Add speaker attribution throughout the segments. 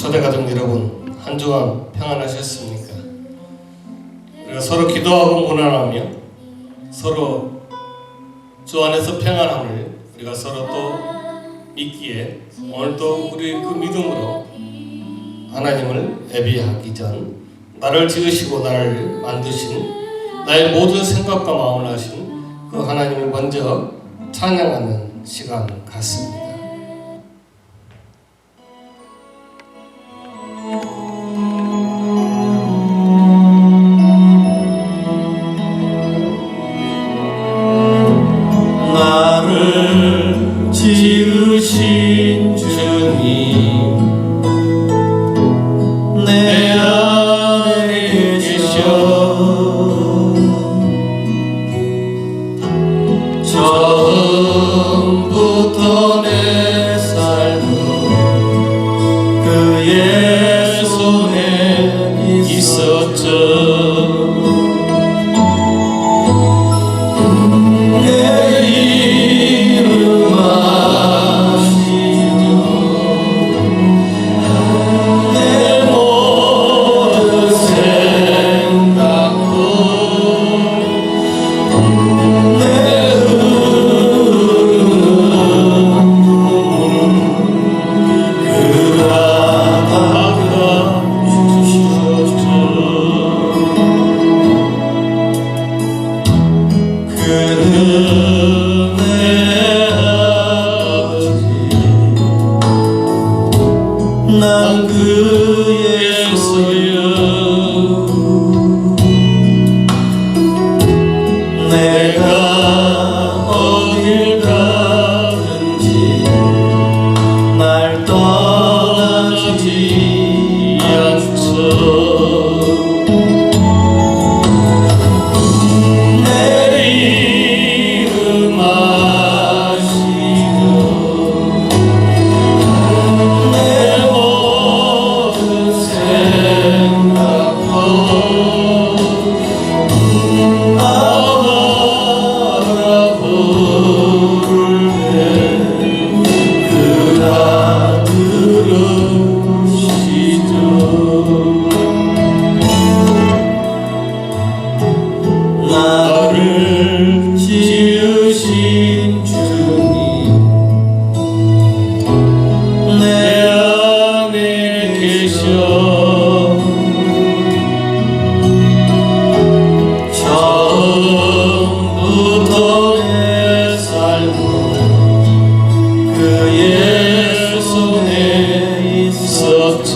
Speaker 1: 초대가족 여러분, 한 주간 평안하셨습니까? 우리가 서로 기도하고 문안하며 서로 주 안에서 평안함을 우리가 서로 또 믿기에 오늘도 우리 그 믿음으로 하나님을 예배하기 전 나를 지으시고 나를 만드신 나의 모든 생각과 마음을 하신 그 하나님을 먼저 찬양하는 시간 같습니다.
Speaker 2: 나를 지으신 주님 내 안에 계셔 처음부터 내 삶은 그의 손에 있었죠. 난 그의 소유 내가 어딜 가든지 날 떠나지 않죠. 내 이름 아시고 나를 지으신 주님 내 안에 계셔 처음부터 내 삶은 그의 손에 있었죠.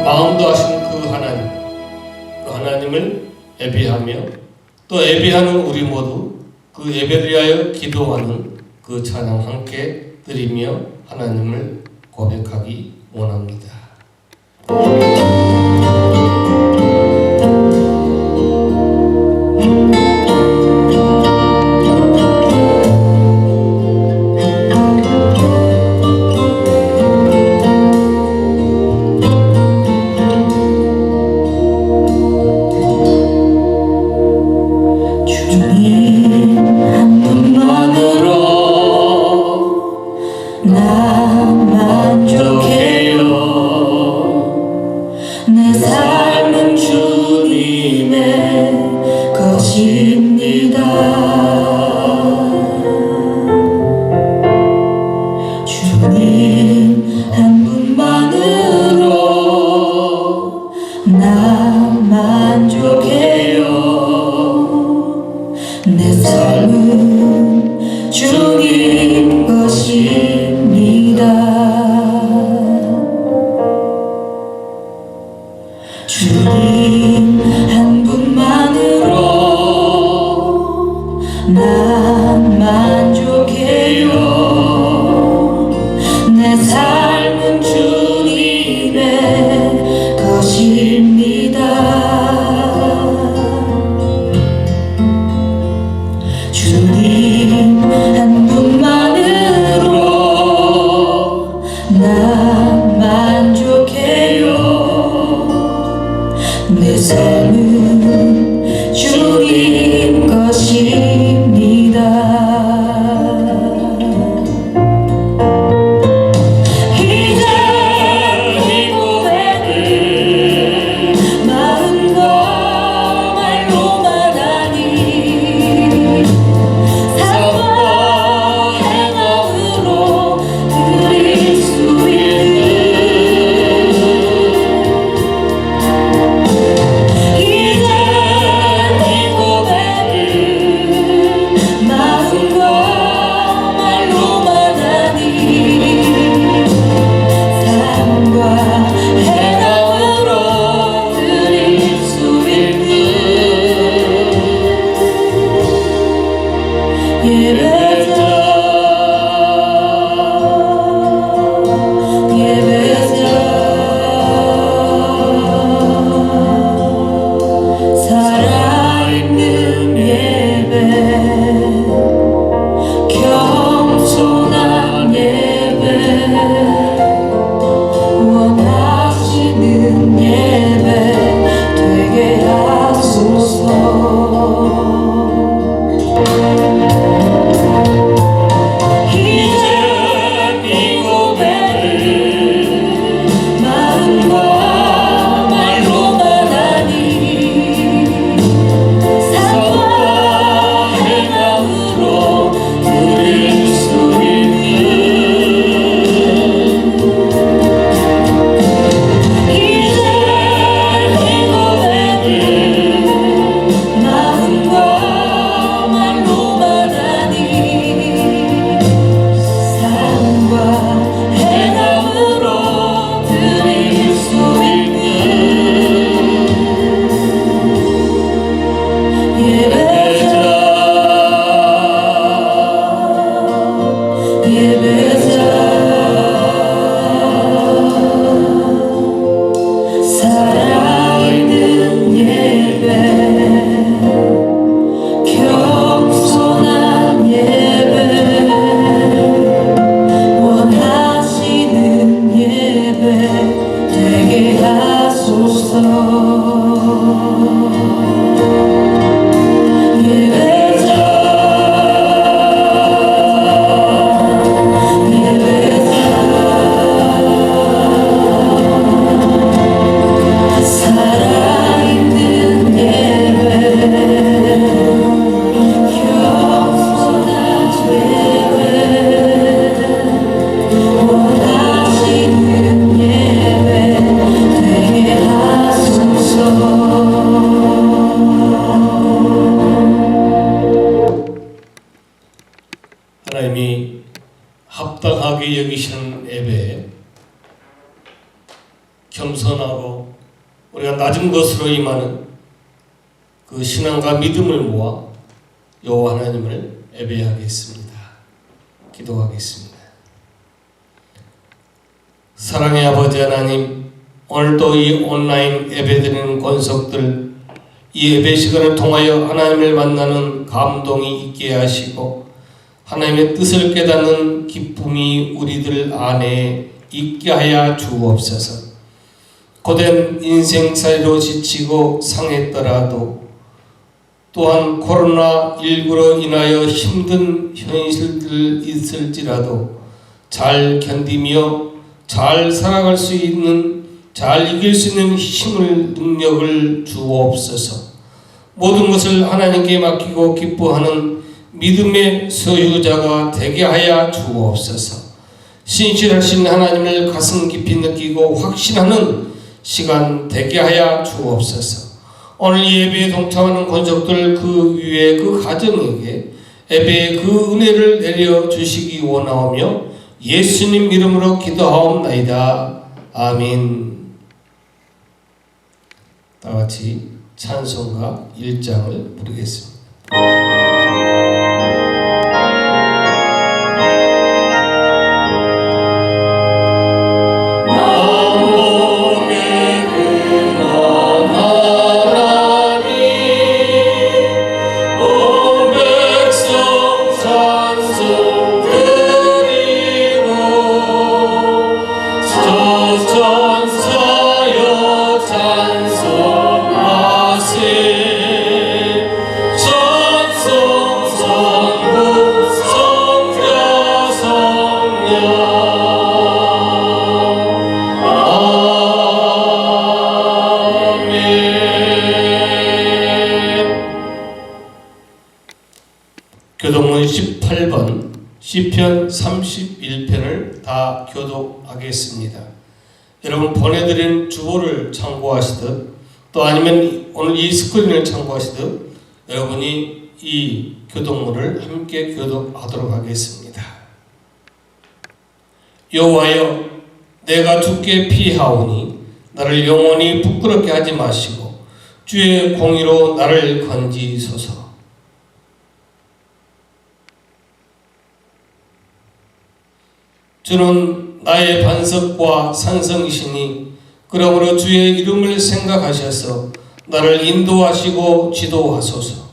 Speaker 1: 마음도 하시는 그 하나님을 예배하며 또 예배하는 우리 모두 그 예배를 위하여 기도하는 그 찬양 함께 드리며 하나님을 고백하기 원합니다.
Speaker 2: 주님
Speaker 3: 것입니다. 주님 한 분만으로 나 만족해요. 내 삶은 주님 것입니다. 주님 한 분만으로 나 만족해요. 내 삶은 주님의 것입니다. 주님 한 분만으로 나 만족해요. 내 삶은 주님 것입니다. 이제 이 고백을 마음과 말로만 하니 삶과 행함으로 드릴 수 있는 이제 이 고백을 마음과 말로만 하니 삶과 행함으로 드릴 수 있는 예배자 살아있는 예배 겸손한 예배 원하시는 예배 되게 하소서. 이제 이 고백을 마음과 말로만 하니 삶과 행함으로 드릴 수 있는 이제 이 고백을 마음과 말로만 하니 삶과 행함으로 드릴 수 있는 예배자 살아있는 예배 겸손한 예배 원하시는 예배 되게 하소서. 살아있는 예배 겸손한 예배 원하시는 예배 되게 하소서.
Speaker 1: 하나님이 합당하게 여기시는 예배에 겸손하고 우리가 낮은 것으로 임하는 그 신앙과 믿음을 모아 여호와 하나님을 예배하겠습니다. 기도하겠습니다. 사랑의 아버지 하나님, 오늘도 이 온라인 예배드리는 권속들 이 예배 시간을 통하여 하나님을 만나는 감동이 있게 하시고 하나님의 뜻을 깨닫는 기쁨이 우리들 안에 있게 하여 주옵소서. 고된 인생살이로 지치고 상했더라도 또한 코로나19로 인하여 힘든 현실들 있을지라도 잘 견디며 잘 살아갈 수 있는, 잘 이길 수 있는 힘을, 능력을 주옵소서. 모든 것을 하나님께 맡기고 기뻐하는 믿음의 소유자가 되게 하여 주옵소서. 신실하신 하나님을 가슴 깊이 느끼고 확신하는 시간 되게 하여 주옵소서. 오늘 예배에 동참하는 권속들 그 위에 그 가정에게 예배의 그 은혜를 내려주시기 원하오며 예수님 이름으로 기도하옵나이다. 아멘. 다같이 찬송가 1장을 부르겠습니다. 교독문 18번 시편 31편을 다 교독하겠습니다. 여러분 보내드린 주보를 참고하시듯 또 아니면 오늘 이 스크린을 참고하시듯 여러분이 이 교독문을 함께 교독하도록 하겠습니다. 여호와여, 내가 주께 피하오니 나를 영원히 부끄럽게 하지 마시고 주의 공의로 나를 건지소서. 주는 나의 반석과 산성이시니 그러므로 주의 이름을 생각하셔서 나를 인도하시고 지도하소서.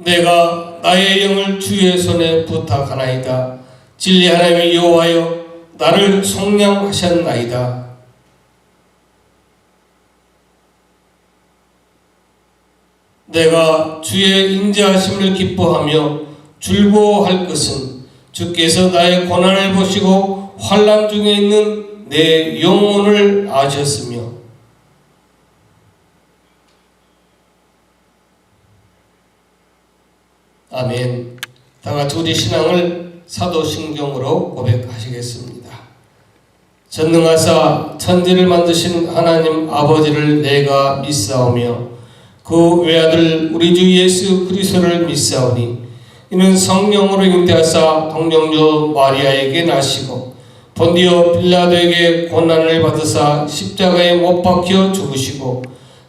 Speaker 1: 내가 나의 영을 주의 손에 부탁하나이다. 진리 하나님의 여호와여, 나를 속량하셨나이다. 내가 주의 인자하심을 기뻐하며 즐거워할 것은 주께서 나의 고난을 보시고 환난 중에 있는 내 영혼을 아셨으며 아멘. 다같이 우리 신앙을 사도신경으로 고백하시겠습니다. 전능하사 천지를 만드신 하나님 아버지를 내가 믿사오며 그 외아들 우리 주 예수 그리스도를 믿사오니 이는 성령으로 잉태하사 동정녀 마리아에게 나시고 본디오 빌라도에게 고난을 받으사 십자가에 못 박혀 죽으시고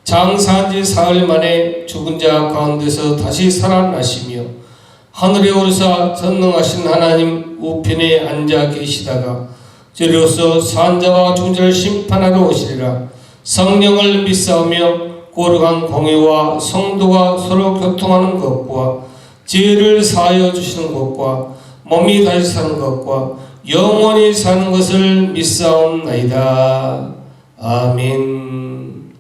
Speaker 1: 장사한 지 사흘 만에 죽은 자 가운데서 다시 살아나시며 하늘에 오르사 전능하신 하나님 우편에 앉아 계시다가 저리로서 산 자와 죽은 자를 심판하러 오시리라. 성령을 믿사오며 거룩한 공의와 성도가 서로 교통하는 것과 죄를 사하여 주시는 것과 몸이 다시 사는 것과 영원히 사는 것을 믿사옵나이다. 아멘.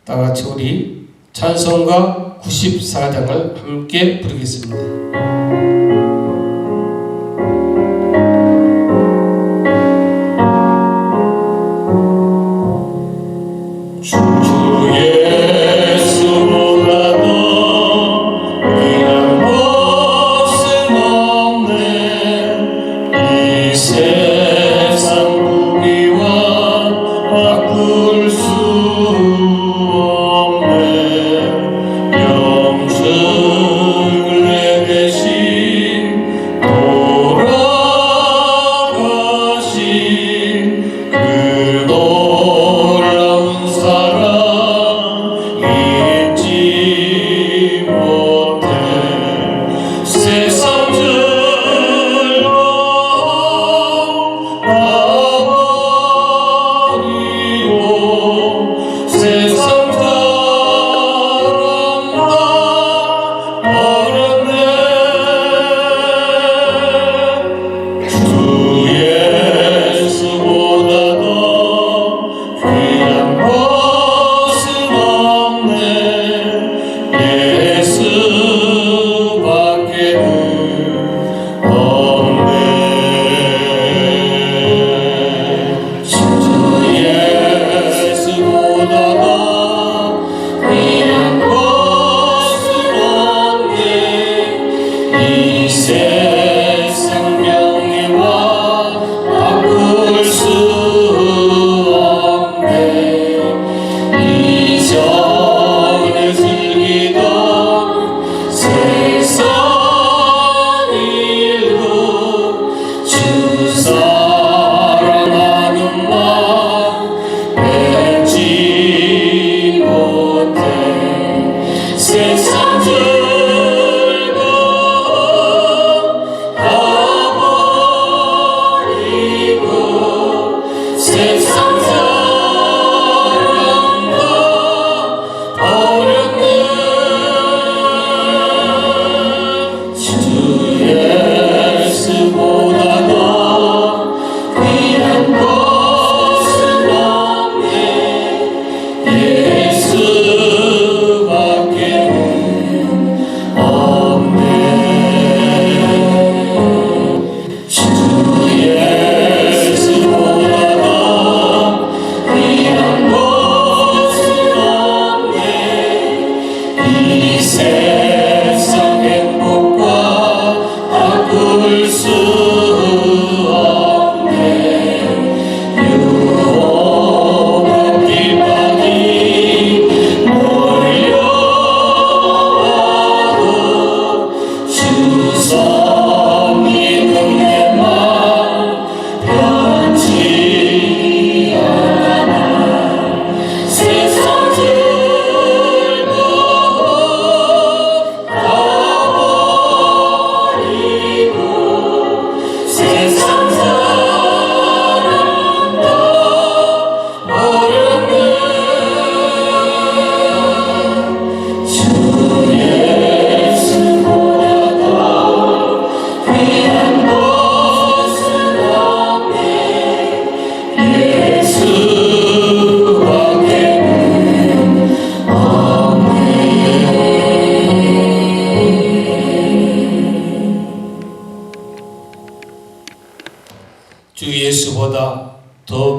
Speaker 1: 다같이 우리 찬송가 94장을 함께 부르겠습니다.
Speaker 2: 영생을 내게 시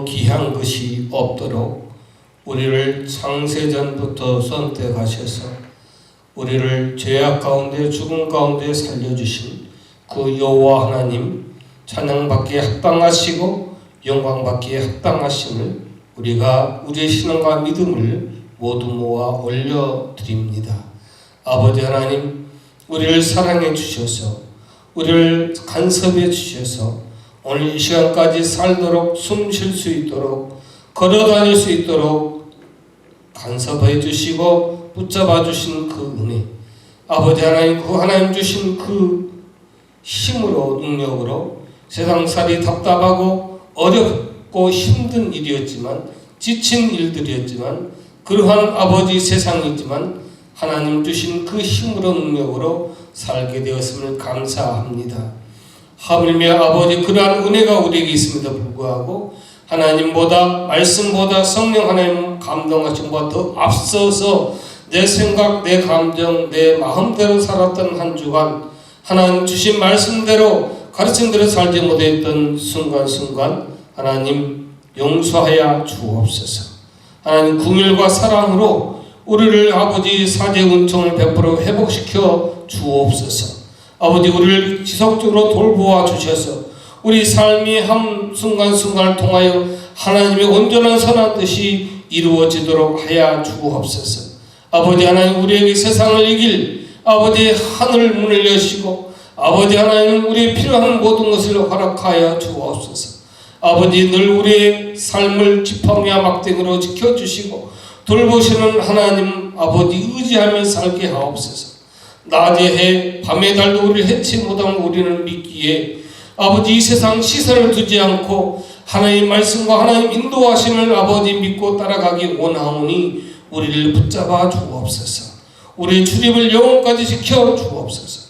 Speaker 1: 귀한 것이 없도록 우리를 창세전부터 선택하셔서 우리를 죄악 가운데 죽음 가운데 살려주신 그 여호와 하나님 찬양받기에 합당하시고 영광받기에 합당하심을 우리가 우리의 신앙과 믿음을 모두 모아 올려드립니다. 아버지 하나님, 우리를 사랑해 주셔서 우리를 간섭해 주셔서 오늘 이 시간까지 살도록 숨 쉴 수 있도록 걸어 다닐 수 있도록 간섭해 주시고 붙잡아 주신 그 은혜, 아버지 하나님, 그 하나님 주신 그 힘으로 능력으로 세상살이 답답하고 어렵고 힘든 일이었지만 지친 일들이었지만 그러한 아버지 세상이지만 하나님 주신 그 힘으로 능력으로 살게 되었음을 감사합니다. 하물며 아버지 그러한 은혜가 우리에게 있음에도 불구하고 하나님보다 말씀보다 성령 하나님 감동하심보다 더 앞서서 내 생각, 내 감정, 내 마음대로 살았던 한 주간 하나님 주신 말씀대로 가르침대로 살지 못했던 순간순간 하나님 용서하여 주옵소서. 하나님 긍휼과 사랑으로 우리를 아버지 사죄 은총을 베풀어 회복시켜 주옵소서. 아버지 우리를 지속적으로 돌보아 주셔서 우리 삶이 한 순간순간을 통하여 하나님의 온전한 선한 뜻이 이루어지도록 하여 주옵소서. 아버지 하나님 우리에게 세상을 이길 아버지 하늘 문을 여시고 아버지 하나님 우리의 필요한 모든 것을 허락하여 주옵소서. 아버지 늘 우리의 삶을 지팡이와 막대기로 지켜주시고 돌보시는 하나님 아버지 의지하며 살게 하옵소서. 낮의 해 밤의 달도 우리를 해치 못하면 우리는 믿기에 아버지 이 세상 시선을 두지 않고 하나님 말씀과 하나님 인도하심을 아버지 믿고 따라가기 원하오니 우리를 붙잡아 주옵소서. 우리의 출입을 영원까지 지켜 주옵소서.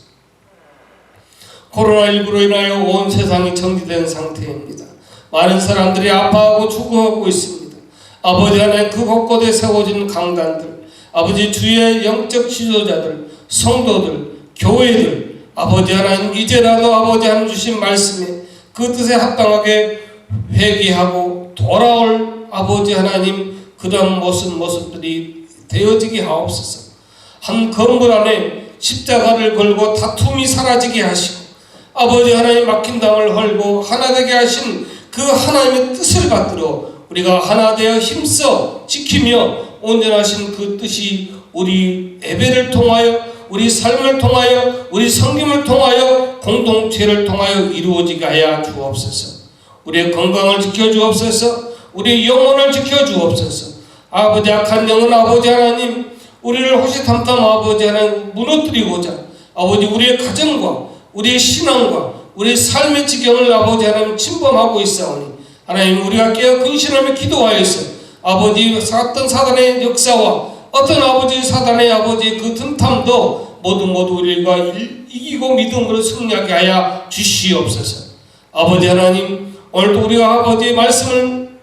Speaker 1: 코로나19로 인하여 온 세상이 정지된 상태입니다. 많은 사람들이 아파하고 죽어가고 있습니다. 아버지 하나님 그 곳곳에 세워진 강단들, 아버지 주의 영적 지도자들, 성도들, 교회들, 아버지 하나님 이제라도 아버지 하나님 주신 말씀에 그 뜻에 합당하게 회개하고 돌아올 아버지 하나님 그런 모습들이 되어지게 하옵소서. 한 건물 안에 십자가를 걸고 다툼이 사라지게 하시고 아버지 하나님 막힌 담을 헐고 하나 되게 하신 그 하나님의 뜻을 받들어 우리가 하나 되어 힘써 지키며 온전하신 그 뜻이 우리 예배를 통하여 우리 삶을 통하여 우리 섬김을 통하여 공동체를 통하여 이루어지게 하여 주옵소서. 우리의 건강을 지켜주옵소서. 우리의 영혼을 지켜주옵소서. 아버지 악한 영은 아버지 하나님 우리를 호시탐탐 아버지 하나님 무너뜨리고자 아버지 우리의 가정과 우리의 신앙과 우리의 삶의 지경을 아버지 하나님 침범하고 있사오니 하나님 우리가 깨어 근신하며 기도하여서 아버지 어떤 사단의 역사와 어떤 아버지 사단의 아버지 그 틈탐도 모두 우리가 이기고 믿음으로 승리하게 하여 주시옵소서. 아버지 하나님 오늘도 우리가 아버지의 말씀을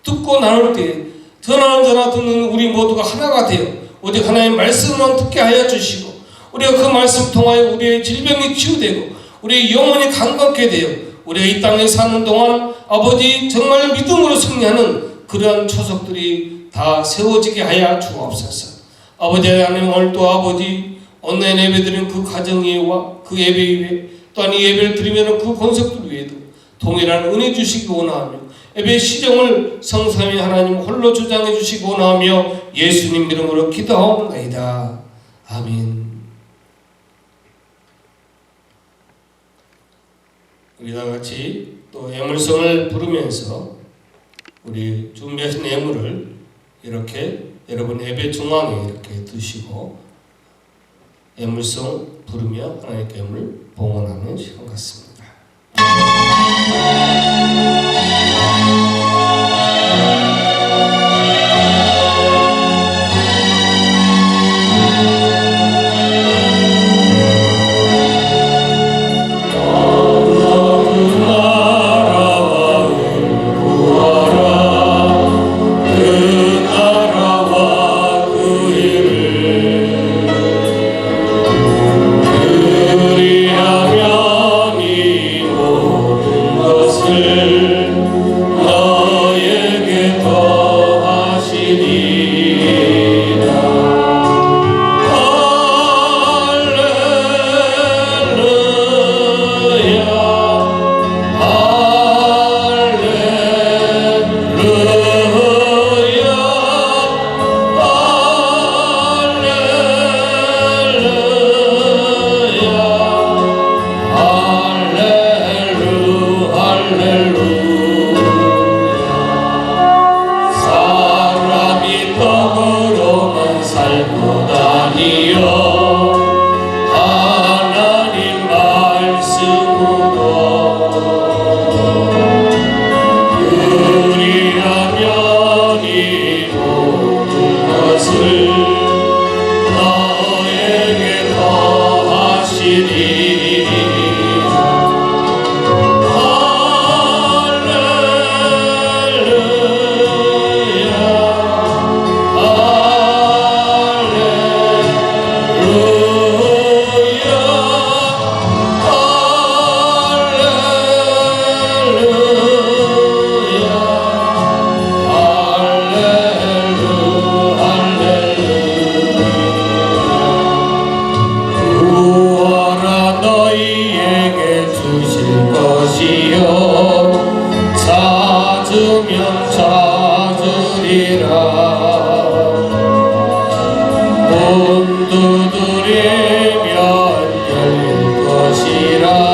Speaker 1: 듣고 나눌 때 전하는 듣는 우리 모두가 하나가 되어 오직 하나님의 말씀만 듣게 하여 주시고 우리가 그 말씀 통하여 우리의 질병이 치유되고 우리의 영혼이 강건케 되어 우리가 이 땅에 사는 동안 아버지 정말 믿음으로 승리하는 그러한 초석들이 다 세워지게 하여 주옵소서. 아버지 하나님 오늘도 아버지 온라인 예배 드리는 그 가정예와 그 예배 위에 또한 이 예배를 드리면 그 권석들 위에도 동일한 은혜 주시기 원하며 예배 시정을 성삼위 하나님 홀로 주장해 주시기 원하며 예수님 이름으로 기도하옵나이다. 아멘. 우리 다 같이 또 예물성을 부르면서 우리 준비하신 예물을 이렇게 여러분 예배 중앙에 이렇게 두시고 예물성 부르며 하나님께 예물을 봉헌하는 시간 같습니다.
Speaker 2: 그리하면 이 모든 것을
Speaker 1: 문 두드리면 열릴 것이라.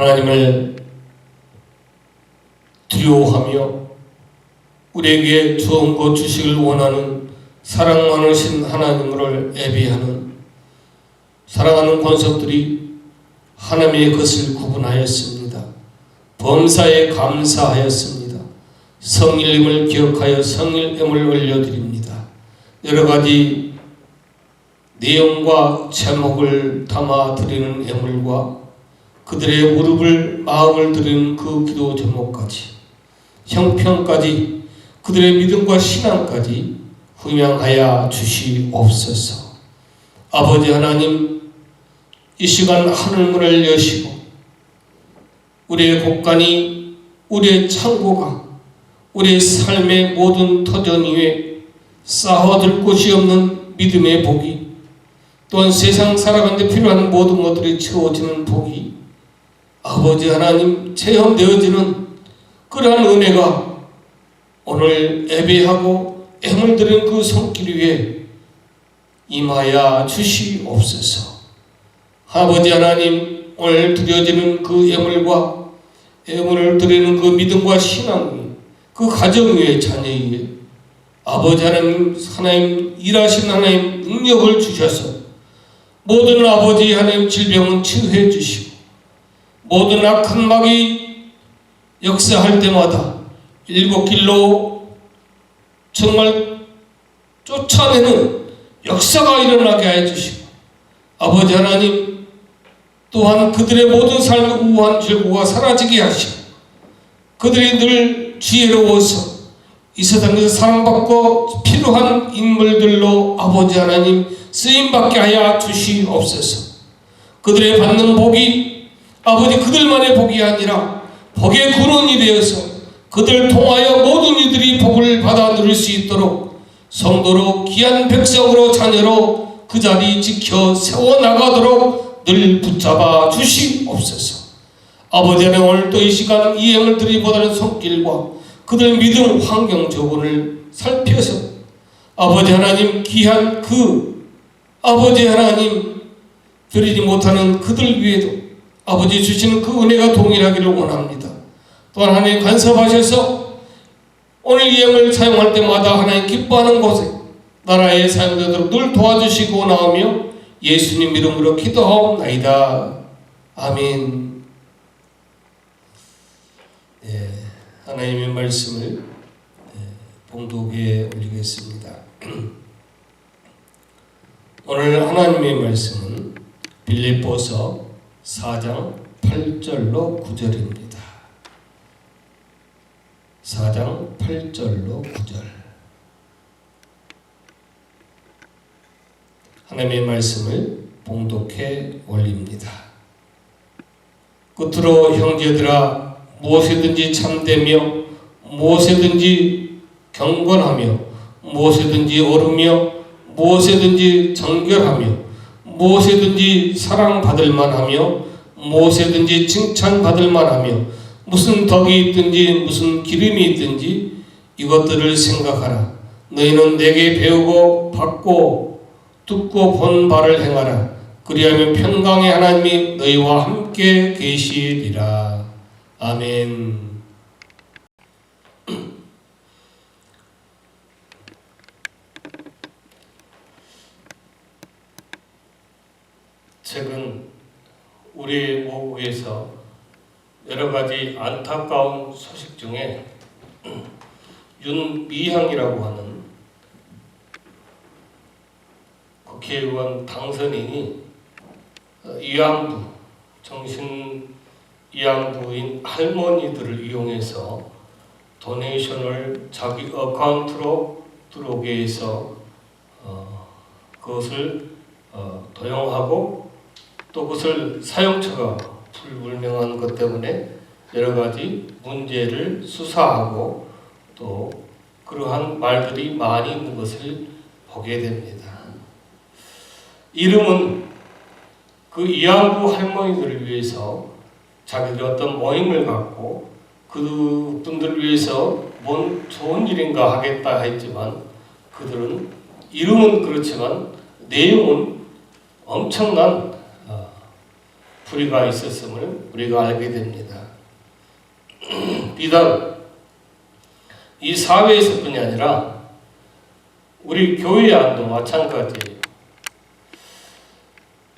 Speaker 1: 하나님을 두려워하며 우리에게 좋은 것 주시길 원하는 사랑 많으신 하나님을 예배하는 사랑하는 권속들이 하나님의 것을 구분하였습니다. 범사에 감사하였습니다. 성일임을 기억하여 성일임을 올려드립니다. 여러 가지 내용과 제목을 담아 드리는 예물과 그들의 무릎을 마음을 드리는 그 기도 제목까지 형편까지 그들의 믿음과 신앙까지 훈양하여 주시옵소서. 아버지 하나님, 이 시간 하늘문을 여시고 우리의 곳간이 우리의 창고가 우리의 삶의 모든 터전 위에 쌓아둘 곳이 없는 믿음의 복이 또한 세상 살아가는 데 필요한 모든 것들이 채워지는 복이 아버지 하나님 체험되어지는 그러한 은혜가 오늘 예배하고 애물 드린 그 손길 위에 임하여 주시옵소서. 아버지 하나님, 오늘 드려지는 그 예물과 예물을 드리는 그 믿음과 신앙 위에 그 가정 위에 자녀 위에 아버지 하나님 일하신 하나님 능력을 주셔서 모든 아버지 하나님 질병은 치유해 주시고 모든 악한 막이 역사할 때마다 일곱 길로 정말 쫓아내는 역사가 일어나게 해주시고 아버지 하나님 또한 그들의 모든 삶의 우한 죄고가 사라지게 하시고 그들이 늘 지혜로워서 이 세상에서 사랑받고 필요한 인물들로 아버지 하나님 쓰임받게 하여 주시옵소서. 그들의 받는 복이 아버지 그들만의 복이 아니라 복의 근원이 되어서 그들을 통하여 모든 이들이 복을 받아 누릴 수 있도록 성도로 귀한 백성으로 자녀로 그 자리 지켜 세워나가도록 늘 붙잡아 주시옵소서. 아버지 하나님, 오늘 또 이 시간 이 예물 드리기보다는 손길과 그들 믿음 환경 조건을 살펴서 아버지 하나님 귀한 그 아버지 하나님 드리지 못하는 그들 위에도 아버지 주시는 그 은혜가 동일하기를 원합니다. 또한 하나님 간섭하셔서 오늘 예물 사용할 때마다 하나님 기뻐하는 곳에 나라에 사용되도록 늘 도와주시고 나오며 예수님 이름으로 기도하옵나이다. 아멘. 네, 하나님의 말씀을 봉독에 올리겠습니다. 오늘 하나님의 말씀은 빌립보서 4장 8절로 9절입니다. 4장 8절로 9절. 하나님의 말씀을 봉독해 올립니다. 끝으로 형제들아, 무엇이든지 참되며 무엇이든지 경건하며 무엇이든지 옳으며 무엇이든지 정결하며 무엇이든지 사랑받을 만하며 무엇이든지 칭찬받을 만하며 무슨 덕이 있든지 무슨 기름이 있든지 이것들을 생각하라. 너희는 내게 배우고 받고 듣고 본 바를 행하라. 그리하면 평강의 하나님이 너희와 함께 계시리라. 아멘. 최근 우리 모국에서 여러 가지 안타까운 소식 중에 윤미향이라고 하는 국회의원 당선인이 위안부, 정신위안부인 할머니들을 이용해서 도네이션을 자기 어카운트로 들어오게 해서 그것을 도용하고 또 그것을 사용처가 불분명한 것 때문에 여러 가지 문제를 수사하고 또 그러한 말들이 많이 있는 것을 보게 됩니다. 이름은 그 위안부 할머니들을 위해서 자기들이 어떤 모임을 갖고 그 분들을 위해서 뭔 좋은 일인가 하겠다 했지만 그들은 이름은 그렇지만 내용은 엄청난 불의가 있었음을 우리가 알게 됩니다. 비단 이 사회에서뿐이 아니라 우리 교회 안도 마찬가지예요.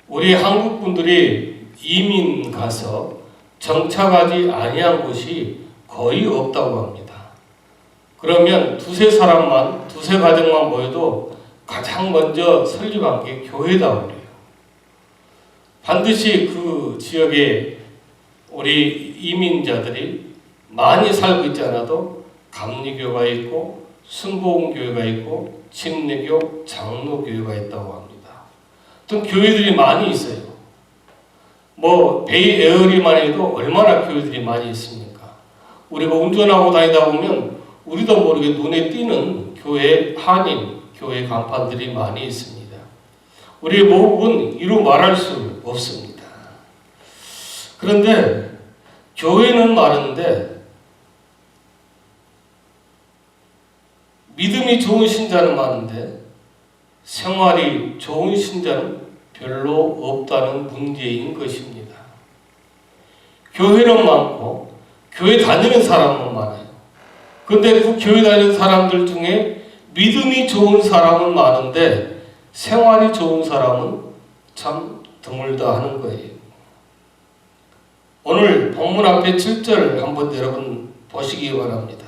Speaker 1: 우리 한국 분들이 이민 가서 정착하지 아니한 곳이 거의 없다고 합니다. 그러면 두세 가정만 모여도 가장 먼저 설립한 게 교회다 그래요. 반드시 그 지역에 우리 이민자들이 많이 살고 있지 않아도 감리교가 있고 순복음교회가 있고 침례교, 장로교회가 있다고 합니다. 어떤 교회들이 많이 있어요. 뭐 베이 에어리만 해도 얼마나 교회들이 많이 있습니까? 우리가 운전하고 다니다 보면 우리도 모르게 눈에 띄는 교회 한인, 교회 간판들이 많이 있습니다. 우리의 모국은 이루 말할 수 없습니다. 그런데 교회는 많은데 믿음이 좋은 신자는 많은데 생활이 좋은 신자는 별로 없다는 문제인 것입니다. 교회는 많고 교회 다니는 사람은 많아요. 그런데 그 교회 다니는 사람들 중에 믿음이 좋은 사람은 많은데 생활이 좋은 사람은 참 드물다 하는 거예요. 오늘 본문 앞에 7절 한번 여러분 보시기 바랍니다.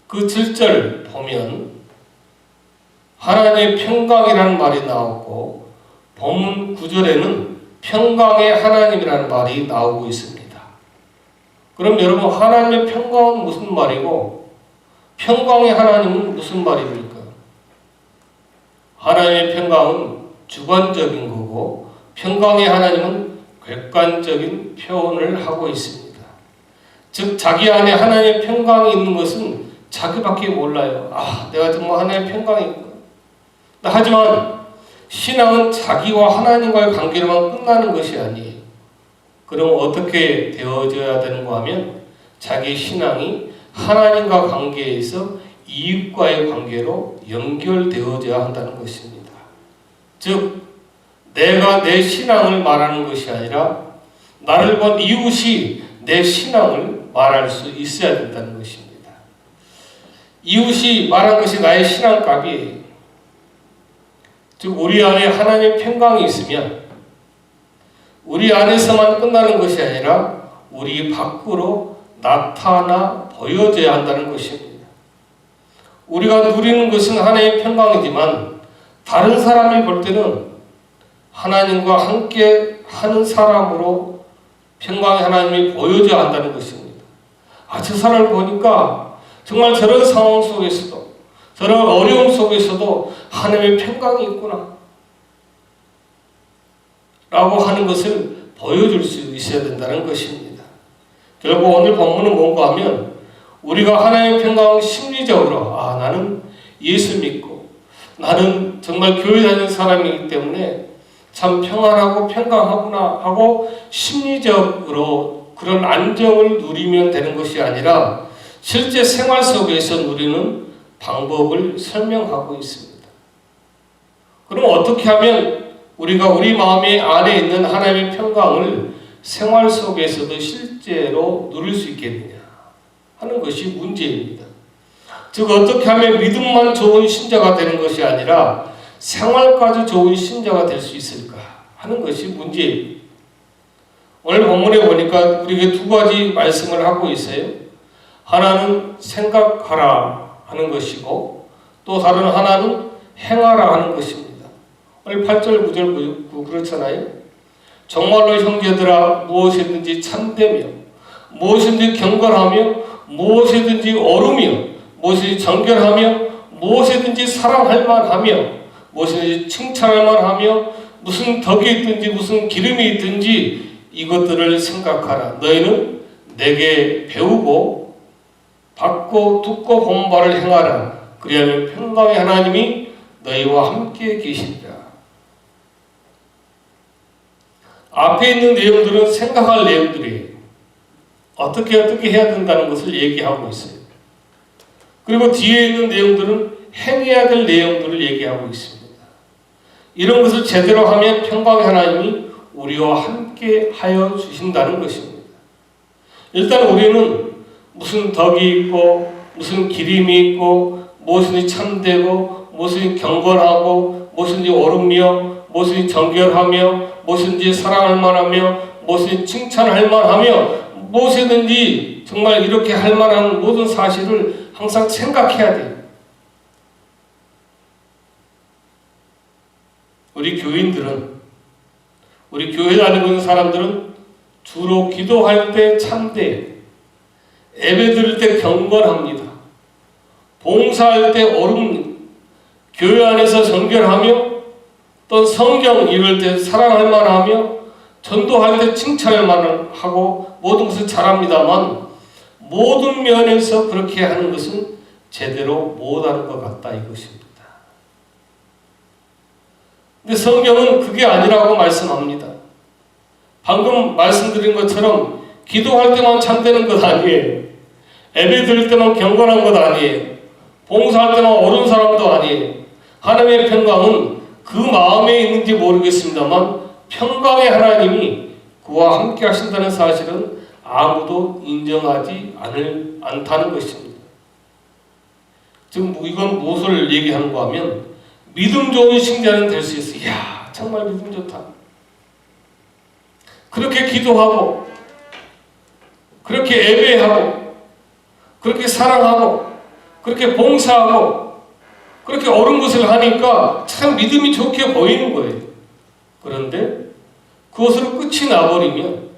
Speaker 1: 그 7절 보면 하나님의 평강이라는 말이 나오고 본문 9절에는 평강의 하나님이라는 말이 나오고 있습니다. 그럼 여러분 하나님의 평강은 무슨 말이고 평강의 하나님은 무슨 말입니까? 하나님의 평강은 주관적인 거고 평강의 하나님은 객관적인 표현을 하고 있습니다. 즉 자기 안에 하나님의 평강이 있는 것은 자기밖에 몰라요. 내가 정말 하나님의 평강이 있구나. 하지만 신앙은 자기와 하나님과의 관계로만 끝나는 것이 아니에요. 그럼 어떻게 되어져야 되는가 하면 자기 신앙이 하나님과 관계에서 이웃과의 관계로 연결되어져야 한다는 것입니다. 즉 내가 내 신앙을 말하는 것이 아니라 나를 본 이웃이 내 신앙을 말할 수 있어야 된다는 것입니다. 이웃이 말한 것이 나의 신앙값이에요. 즉 우리 안에 하나님의 평강이 있으면 우리 안에서만 끝나는 것이 아니라 우리 밖으로 나타나 보여져야 한다는 것입니다. 우리가 누리는 것은 하나님의 평강이지만 다른 사람이 볼 때는 하나님과 함께 하는 사람으로 평강의 하나님이 보여져야 한다는 것입니다. 저 사람을 보니까 정말 저런 상황 속에서도 저런 어려움 속에서도 하나님의 평강이 있구나 라고 하는 것을 보여줄 수 있어야 된다는 것입니다. 결국 오늘 본문은 뭔가 하면 우리가 하나님의 평강을 심리적으로 나는 예수 믿고 나는 정말 교회 다니는 사람이기 때문에 참 평안하고 평강하구나 하고 심리적으로 그런 안정을 누리면 되는 것이 아니라 실제 생활 속에서 누리는 방법을 설명하고 있습니다. 그럼 어떻게 하면 우리가 우리 마음의 안에 있는 하나님의 평강을 생활 속에서도 실제로 누릴 수 있겠느냐 하는 것이 문제입니다. 즉 어떻게 하면 믿음만 좋은 신자가 되는 것이 아니라 생활까지 좋은 신자가 될 수 있을까 하는 것이 문제입니다. 오늘 본문에 보니까 우리에게 두 가지 말씀을 하고 있어요. 하나는 생각하라 하는 것이고 또 다른 하나는 행하라 하는 것입니다. 오늘 8절 9절 그렇잖아요. 정말로 형제들아 무엇이든지 참되며 무엇이든지 경건하며 무엇이든지 옳으며 무엇이든지 정결하며 무엇이든지 사랑할 만하며 무엇이든지 칭찬할 만하며 무슨 덕이 있든지 무슨 기름이 있든지 이것들을 생각하라. 너희는 내게 배우고 받고 듣고 본 바를 행하라. 그리하면 평강의 하나님이 너희와 함께 계시리라. 앞에 있는 내용들은 생각할 내용들이에요. 어떻게 해야 된다는 것을 얘기하고 있어요. 그리고 뒤에 있는 내용들은 행해야 될 내용들을 얘기하고 있습니다. 이런 것을 제대로 하면 평강의 하나님이 우리와 함께 하여 주신다는 것입니다. 일단 우리는 무슨 덕이 있고 무슨 기림이 있고 무엇이 참되고 무엇이 경건하고 무엇이 옳으며 무엇이 정결하며 무엇인지 사랑할 만하며 무엇이 칭찬할 만하며 무엇이든지 정말 이렇게 할 만한 모든 사실을 항상 생각해야 돼요. 우리 교인들은 우리 교회 다니고 있는 사람들은 주로 기도할 때 참돼요. 예배 드릴 때 경건합니다. 봉사할 때 옳습니다. 교회 안에서 정결하며 또 성경 읽을 때 사랑할 만하며 전도할 때 칭찬할 만하고 모든 것을 잘합니다만 모든 면에서 그렇게 하는 것은 제대로 못하는 것 같다 이것입니다. 근데 성경은 그게 아니라고 말씀합니다. 방금 말씀드린 것처럼 기도할 때만 참되는 것 아니에요. 예배 드릴 때만 경건한 것 아니에요. 봉사할 때만 옳은 사람도 아니에요. 하나님의 평강은 그 마음에 있는지 모르겠습니다만 평강의 하나님이 그와 함께 하신다는 사실은 아무도 인정하지 않다는 것입니다. 지금 이건 무엇을 얘기하는가 하면 믿음 좋은 신자는 될 수 있어요. 이야 정말 믿음 좋다. 그렇게 기도하고 그렇게 예배하고 그렇게 사랑하고 그렇게 봉사하고 그렇게 옳은 것을 하니까 참 믿음이 좋게 보이는 거예요. 그런데 그것으로 끝이 나버리면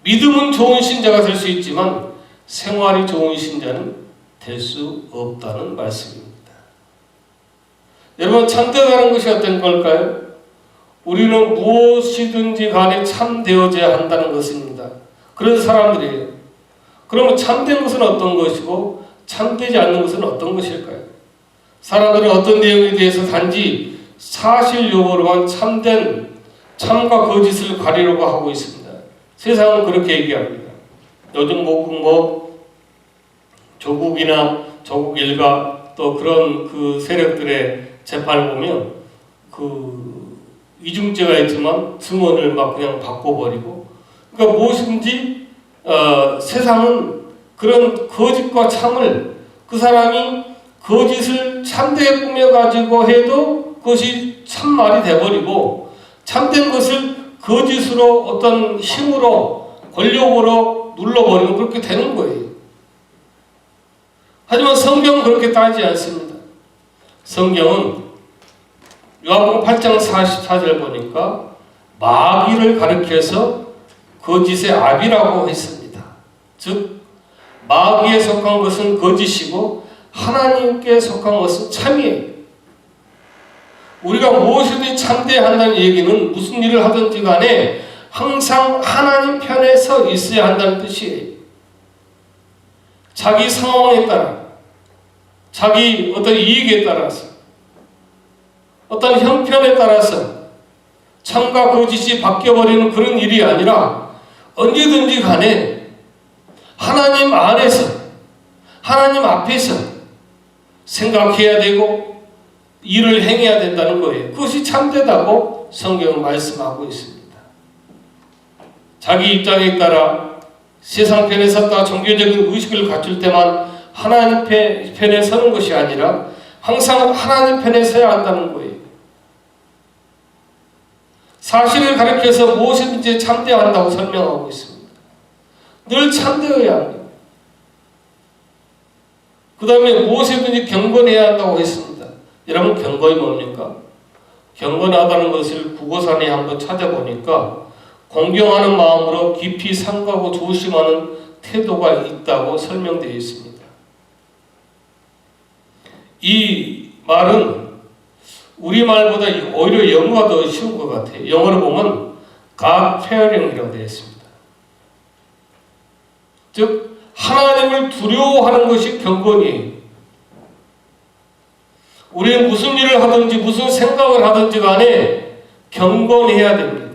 Speaker 1: 믿음은 좋은 신자가 될 수 있지만 생활이 좋은 신자는 될 수 없다는 말씀입니다. 여러분 참되다는 것이 어떤 걸까요? 우리는 무엇이든지 간에 참되어져야 한다는 것입니다. 그런 사람들이에요. 그러면 참된 것은 어떤 것이고 참되지 않는 것은 어떤 것일까요? 사람들은 어떤 내용에 대해서 단지 사실 여부로만 참과 거짓을 가리려고 하고 있습니다. 세상은 그렇게 얘기합니다. 요즘 조국이나 조국 일가 또 그런 그 세력들의 재판을 보면 그 이중죄가 있지만 증언을 막 그냥 바꿔버리고 그러니까 무엇인지 세상은 그런 거짓과 참을 그 사람이 거짓을 참되게 꾸며가지고 해도 그것이 참말이 돼버리고 참된 것을 거짓으로 어떤 힘으로 권력으로 눌러버리고 그렇게 되는 거예요. 하지만 성경은 그렇게 따지지 않습니다. 성경은 요한복음 8장 44절 보니까 마귀를 가리켜서 거짓의 아비라고 했습니다. 즉 마귀에 속한 것은 거짓이고 하나님께 속한 것은 참이에요. 우리가 무엇이든지 참되어야 한다는 얘기는 무슨 일을 하든지 간에 항상 하나님 편에 서 있어야 한다는 뜻이에요. 자기 상황에 따라 자기 어떤 이익에 따라서 어떤 형편에 따라서 참과 거짓이 바뀌어버리는 그런 일이 아니라 언제든지 간에 하나님 안에서 하나님 앞에서 생각해야 되고 일을 행해야 된다는 거예요. 그것이 참되다고 성경은 말씀하고 있습니다. 자기 입장에 따라 세상 편에 섰다 종교적인 의식을 갖출 때만 하나님 편에 서는 것이 아니라 항상 하나님 편에 서야 한다는 거예요. 사실을 가리켜서 무엇이든지 참되어야 한다고 설명하고 있습니다. 늘 참되어야 합니다. 그 다음에 무엇이든지 경건해야 한다고 했습니다. 여러분, 경건이 뭡니까? 경건하다는 것을 국어산에 한번 찾아보니까 공경하는 마음으로 깊이 삼가고 조심하는 태도가 있다고 설명되어 있습니다. 이 말은 우리말보다 오히려 영어가 더 쉬운 것 같아요. 영어로 보면 God fearing이라고 되어 있습니다. 즉 하나님을 두려워하는 것이 경건이에요. 우리는 무슨 일을 하든지 무슨 생각을 하든지 간에 경건해야 됩니다.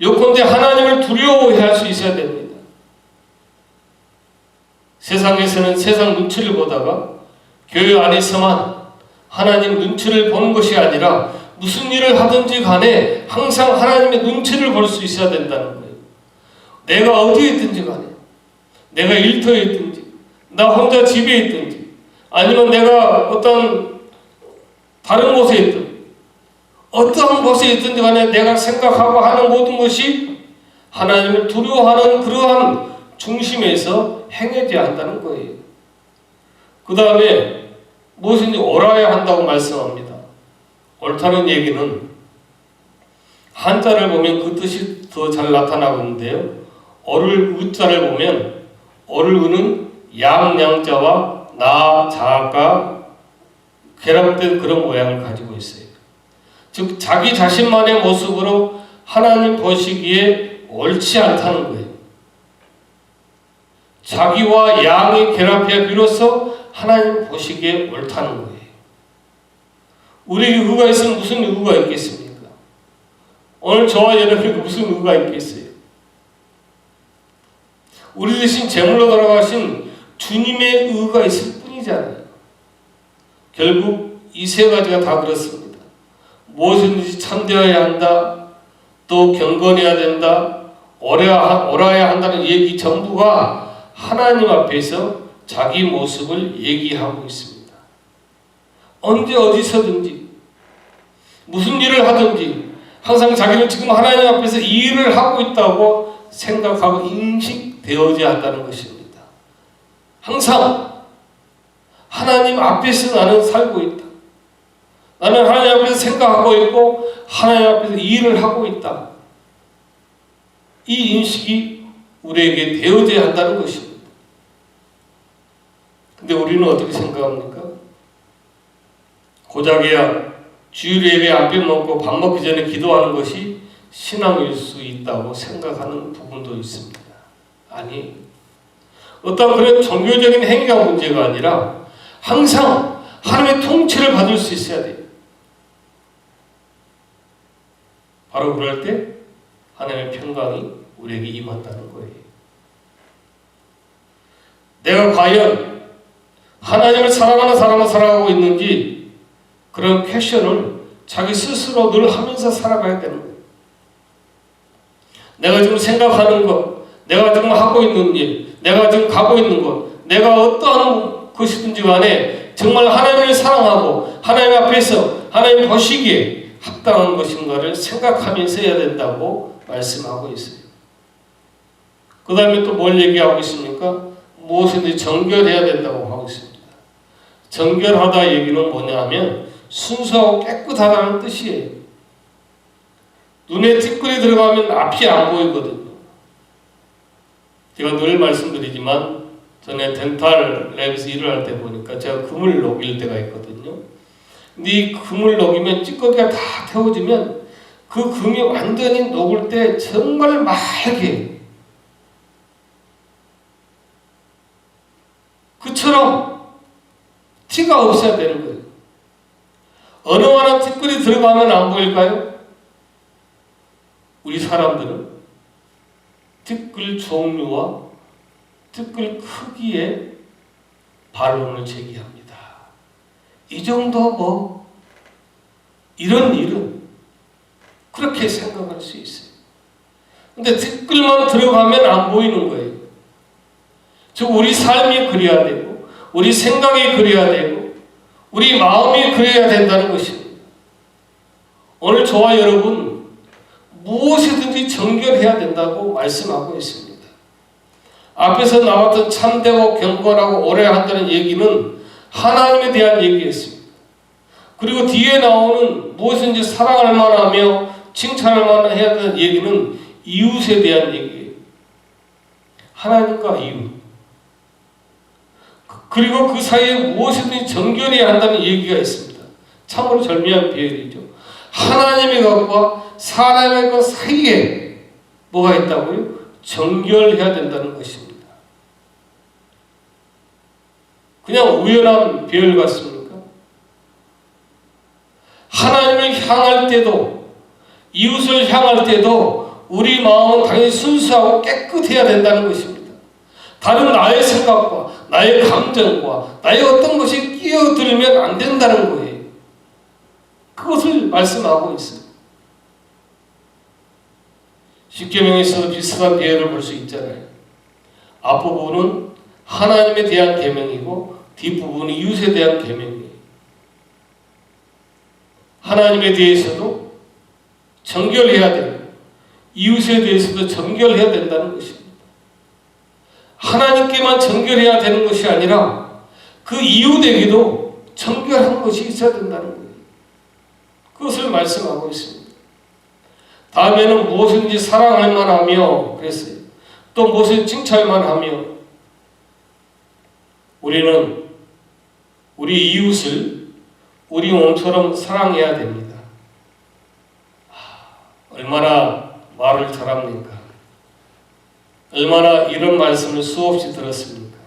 Speaker 1: 요컨대 하나님을 두려워할 수 있어야 됩니다. 세상에서는 세상 눈치를 보다가 교회 안에서만 하나님 눈치를 보는 것이 아니라 무슨 일을 하든지 간에 항상 하나님의 눈치를 볼 수 있어야 된다는 거예요. 내가 어디에 있든지 간에, 내가 일터에 있든지, 나 혼자 집에 있든지, 아니면 내가 어떤 다른 곳에 있든 어떠한 곳에 있든지 간에 내가 생각하고 하는 모든 것이 하나님을 두려워하는 그러한 중심에서 행해져야 한다는 거예요. 그 다음에 무엇인지 옳아야 한다고 말씀합니다. 옳다는 얘기는 한자를 보면 그 뜻이 더 잘 나타나고 있는데요. 옳을 의자를 보면 옳을 의는 양자와 나, 자가 결합된 그런 모양을 가지고 있어요. 즉 자기 자신만의 모습으로 하나님 보시기에 옳지 않다는 거예요. 자기와 양이 결합해 비로소 하나님 보시기에 옳다는 거예요. 우리에게 의가 있으면 무슨 의가 있겠습니까? 오늘 저와 여러분에게 무슨 의가 있겠어요? 우리 대신 제물로 돌아가신 주님의 의가 있을 뿐이잖아요. 결국 이 세 가지가 다 그렇습니다. 무엇이든지 참되어야 한다, 또 경건해야 된다, 옳아야 한다는 얘기 전부가 하나님 앞에서 자기 모습을 얘기하고 있습니다. 언제 어디서든지 무슨 일을 하든지 항상 자기는 지금 하나님 앞에서 이 일을 하고 있다고 생각하고 인식되어져야 한다는 것입니다. 항상 하나님 앞에서 나는 살고 있다. 나는 하나님 앞에서 생각하고 있고 하나님 앞에서 일을 하고 있다. 이 인식이 우리에게 되어져야 한다는 것입니다. 근데 우리는 어떻게 생각합니까? 고작이야 주일 예배 안 빼먹고 밥 먹기 전에 기도하는 것이 신앙일 수 있다고 생각하는 부분도 있습니다. 아니, 어떤 그런 종교적인 행위가 문제가 아니라 항상 하나님의 통치를 받을 수 있어야 돼요. 바로 그럴 때 하나님의 평강이 우리에게 임한다는 거예요. 내가 과연 하나님을 사랑하는 사람을 살아가고 있는지 그런 퀘션을 자기 스스로 늘 하면서 살아가야 되는 거예요. 내가 지금 생각하는 것, 내가 지금 하고 있는 일, 내가 지금 가고 있는 것, 내가 어떠한 것이든지 간에 정말 하나님을 사랑하고 하나님 앞에서 하나님 보시기에 합당한 것인가를 생각하면서 해야 된다고 말씀하고 있어요. 그 다음에 또 뭘 얘기하고 있습니까? 무엇이든지 정결해야 된다고 하고 있습니다. 정결하다 얘기는 뭐냐 하면 순수하고 깨끗하다는 뜻이에요. 눈에 티끌이 들어가면 앞이 안 보이거든요. 제가 늘 말씀드리지만 전에 덴탈 랩에서 일을 할 때 보니까 제가 금을 녹일 때가 있거든요. 근데 이 금을 녹이면 찌꺼기가 다 태워지면 그 금이 완전히 녹을 때 정말 맑게 그처럼 티가 없어야 되는 거예요. 어느 하나 티끌이 들어가면 안 보일까요? 우리 사람들은 티끌 종류와 티끌 크기의 반론을 제기합니다. 이 정도 뭐 이런 일은 그렇게 생각할 수 있어요. 근데 댓글만 들어가면 안 보이는 거예요. 즉 우리 삶이 그래야 되고 우리 생각이 그래야 되고 우리 마음이 그래야 된다는 것입니다. 오늘 저와 여러분 무엇이든지 정결해야 된다고 말씀하고 있습니다. 앞에서 나왔던 참되고 경건하고 오래 한다는 얘기는 하나님에 대한 얘기였습니다. 그리고 뒤에 나오는 무엇인지 사랑할 만하며 칭찬할 만해야 되는 얘기는 이웃에 대한 얘기예요. 하나님과 이웃. 그리고 그 사이에 무엇이든지 정결해야 한다는 얘기가 있습니다. 참으로 절묘한 비율이죠. 하나님의 것과 사람의 것 사이에 뭐가 있다고요? 정결해야 된다는 것입니다. 그냥 우연한 비율 같습니까? 하나님을 향할 때도 이웃을 향할 때도 우리 마음은 당연히 순수하고 깨끗해야 된다는 것입니다. 다른 나의 생각과 나의 감정과 나의 어떤 것이 끼어들면 안 된다는 거예요. 그것을 말씀하고 있어요. 십계명에서도 비슷한 비유를 볼 수 있잖아요. 앞부분은 하나님에 대한 계명이고 뒷부분은 이웃에 대한 계명이에요. 하나님에 대해서도 정결해야 되고 이웃에 대해서도 정결해야 된다는 것입니다. 하나님께만 정결해야 되는 것이 아니라 그 이웃에게도 정결한 것이 있어야 된다는 거예요. 그것을 말씀하고 있습니다. 다음에는 무엇인지 사랑할 만하며 그랬어요. 또 무엇을 칭찬할 만하며 우리는 우리 이웃을 우리 몸처럼 사랑해야 됩니다. 얼마나 말을 잘합니까? 얼마나 이런 말씀을 수없이 들었습니까?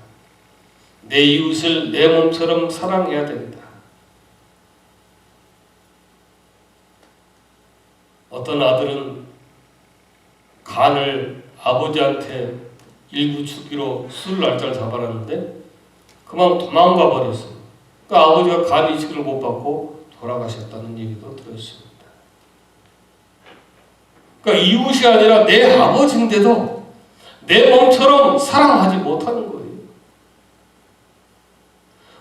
Speaker 1: 내 이웃을 내 몸처럼 사랑해야 된다. 어떤 아들은 간을 아버지한테 일부 주기로 술 날짜를 잡아놨는데 그만 도망가 버렸어요. 그 아버지가 간 이식을 못 받고 돌아가셨다는 얘기도 들었습니다. 그러니까 이웃이 아니라 내 아버지인데도 내 몸처럼 사랑하지 못하는 거예요.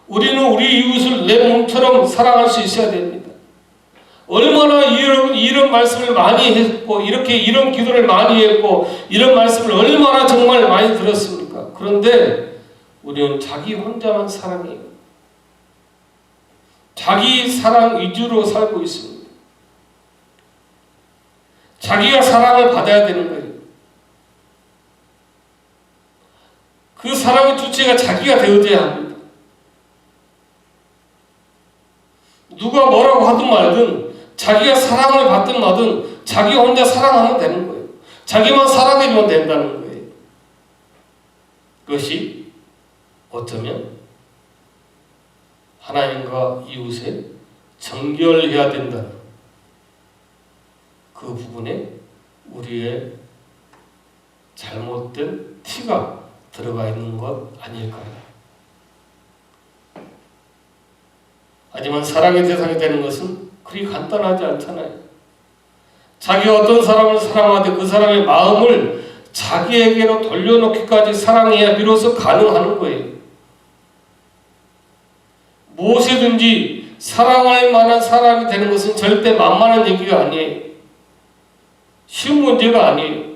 Speaker 1: 우리는 우리 이웃을 내 몸처럼 사랑할 수 있어야 됩니다. 얼마나 이런 말씀을 많이 했고 이런 기도를 많이 했고 이런 말씀을 얼마나 정말 많이 들었습니까? 그런데 우리는 자기 혼자만 사랑해요. 자기 사랑 위주로 살고 있습니다. 자기가 사랑을 받아야 되는 거예요. 그 사랑의 주체가 자기가 되어져야 합니다. 누가 뭐라고 하든 말든 자기가 사랑을 받든 말든 자기 혼자 사랑하면 되는 거예요. 자기만 사랑해주면 된다는 거예요. 그것이 어쩌면 하나님과 이웃에 정결해야 된다는 그 부분에 우리의 잘못된 티가 들어가 있는 것 아닐까요? 하지만 사랑의 대상이 되는 것은 그리 간단하지 않잖아요. 자기가 어떤 사람을 사랑하되 그 사람의 마음을 자기에게로 돌려놓기까지 사랑해야 비로소 가능하는 거예요. 무엇이든지 사랑할 만한 사람이 되는 것은 절대 만만한 얘기가 아니에요. 쉬운 문제가 아니에요.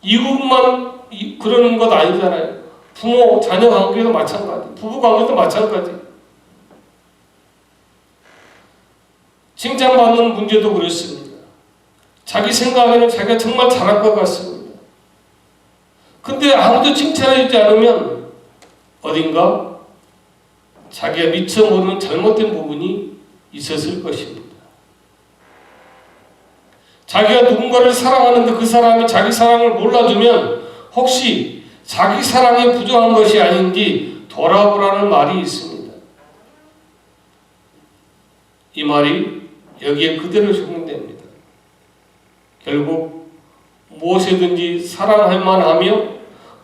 Speaker 1: 이웃만 그러는 것 아니잖아요. 부모, 자녀 관계도 마찬가지, 부부 관계도 마찬가지. 칭찬받는 문제도 그렇습니다. 자기 생각에는 자기가 정말 잘할 것 같습니다. 근데 아무도 칭찬해주지 않으면 어딘가 자기가 미처 모르는 잘못된 부분이 있었을 것입니다. 자기가 누군가를 사랑하는데 그 사람이 자기 사랑을 몰라주면 혹시 자기 사랑에 부족한 것이 아닌지 돌아보라는 말이 있습니다. 이 말이 여기에 그대로 적용됩니다. 결국 무엇이든지 사랑할 만하며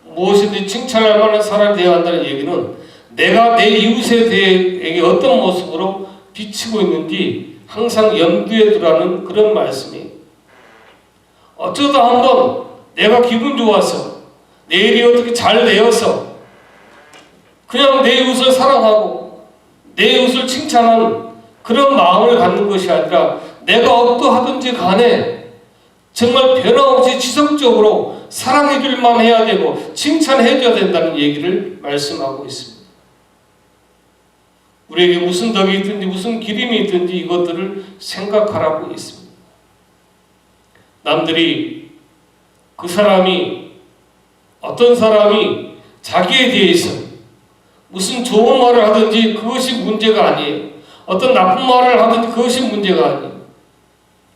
Speaker 1: 무엇이든지 칭찬할 만한 사람이 되어야 한다는 얘기는 내가 내 이웃에 대해 어떤 모습으로 비치고 있는지 항상 염두에 두라는 그런 말씀이에요. 어쩌다 한번 내가 기분 좋아서 내 일이 어떻게 잘 되어서 그냥 내 이웃을 사랑하고 내 이웃을 칭찬하는 그런 마음을 갖는 것이 아니라 내가 어떠하든지 간에 정말 변함없이 지속적으로 사랑해 줄만 해야 되고 칭찬해 줘야 된다는 얘기를 말씀하고 있습니다. 우리에게 무슨 덕이 있든지 무슨 기림이 있든지 이것들을 생각하라고 있습니다. 남들이 그 사람이 어떤 사람이 자기에 대해서 무슨 좋은 말을 하든지 그것이 문제가 아니에요. 어떤 나쁜 말을 하든지 그것이 문제가 아니에요.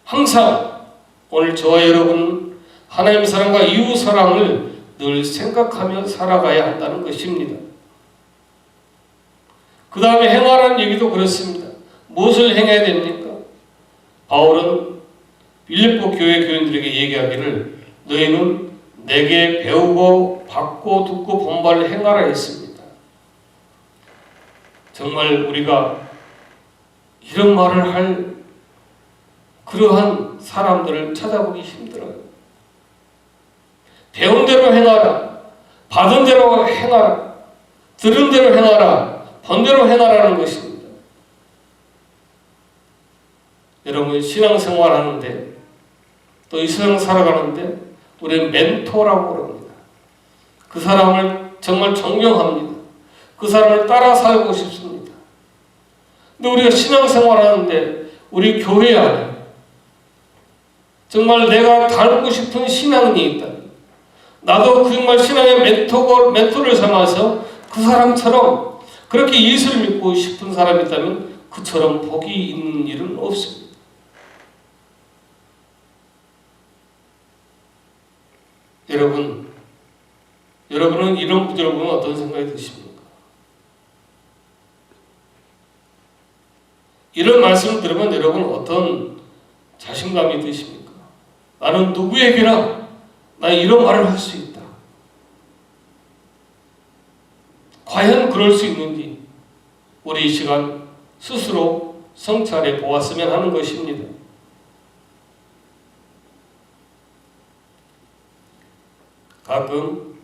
Speaker 1: 항상 오늘 저와 여러분 하나님 사랑과 이웃 사랑을 늘 생각하며 살아가야 한다는 것입니다. 그 다음에 행하라는 얘기도 그렇습니다. 무엇을 행해야 됩니까? 바울은 빌립보 교회 교인들에게 얘기하기를 너희는 내게 배우고 받고 듣고 본바를 행하라 했습니다. 정말 우리가 이런 말을 할 그러한 사람들을 찾아보기 힘들어요. 배운 대로 행하라, 받은 대로 행하라, 들은 대로 행하라, 본 대로 행하라는 것입니다. 여러분 신앙생활 하는데 또 이 세상 살아가는데 우리는 멘토라고 그럽니다. 그 사람을 정말 존경합니다. 그 사람을 따라 살고 싶습니다. 근데 우리가 신앙생활 하는데 우리 교회 안에 정말 내가 닮고 싶은 신앙인이 있다. 나도 정말 신앙의 멘토를 삼아서 그 사람처럼 그렇게 예수를 믿고 싶은 사람이 있다면 그처럼 복이 있는 일은 없습니다. 여러분은 이런 분들 보면 어떤 생각이 드십니까? 이런 말씀을 들으면 여러분 어떤 자신감이 드십니까? 나는 누구에게나 나 이런 말을 할 수 있다. 과연 그럴 수 있는지 우리 이 시간 스스로 성찰해 보았으면 하는 것입니다. 가끔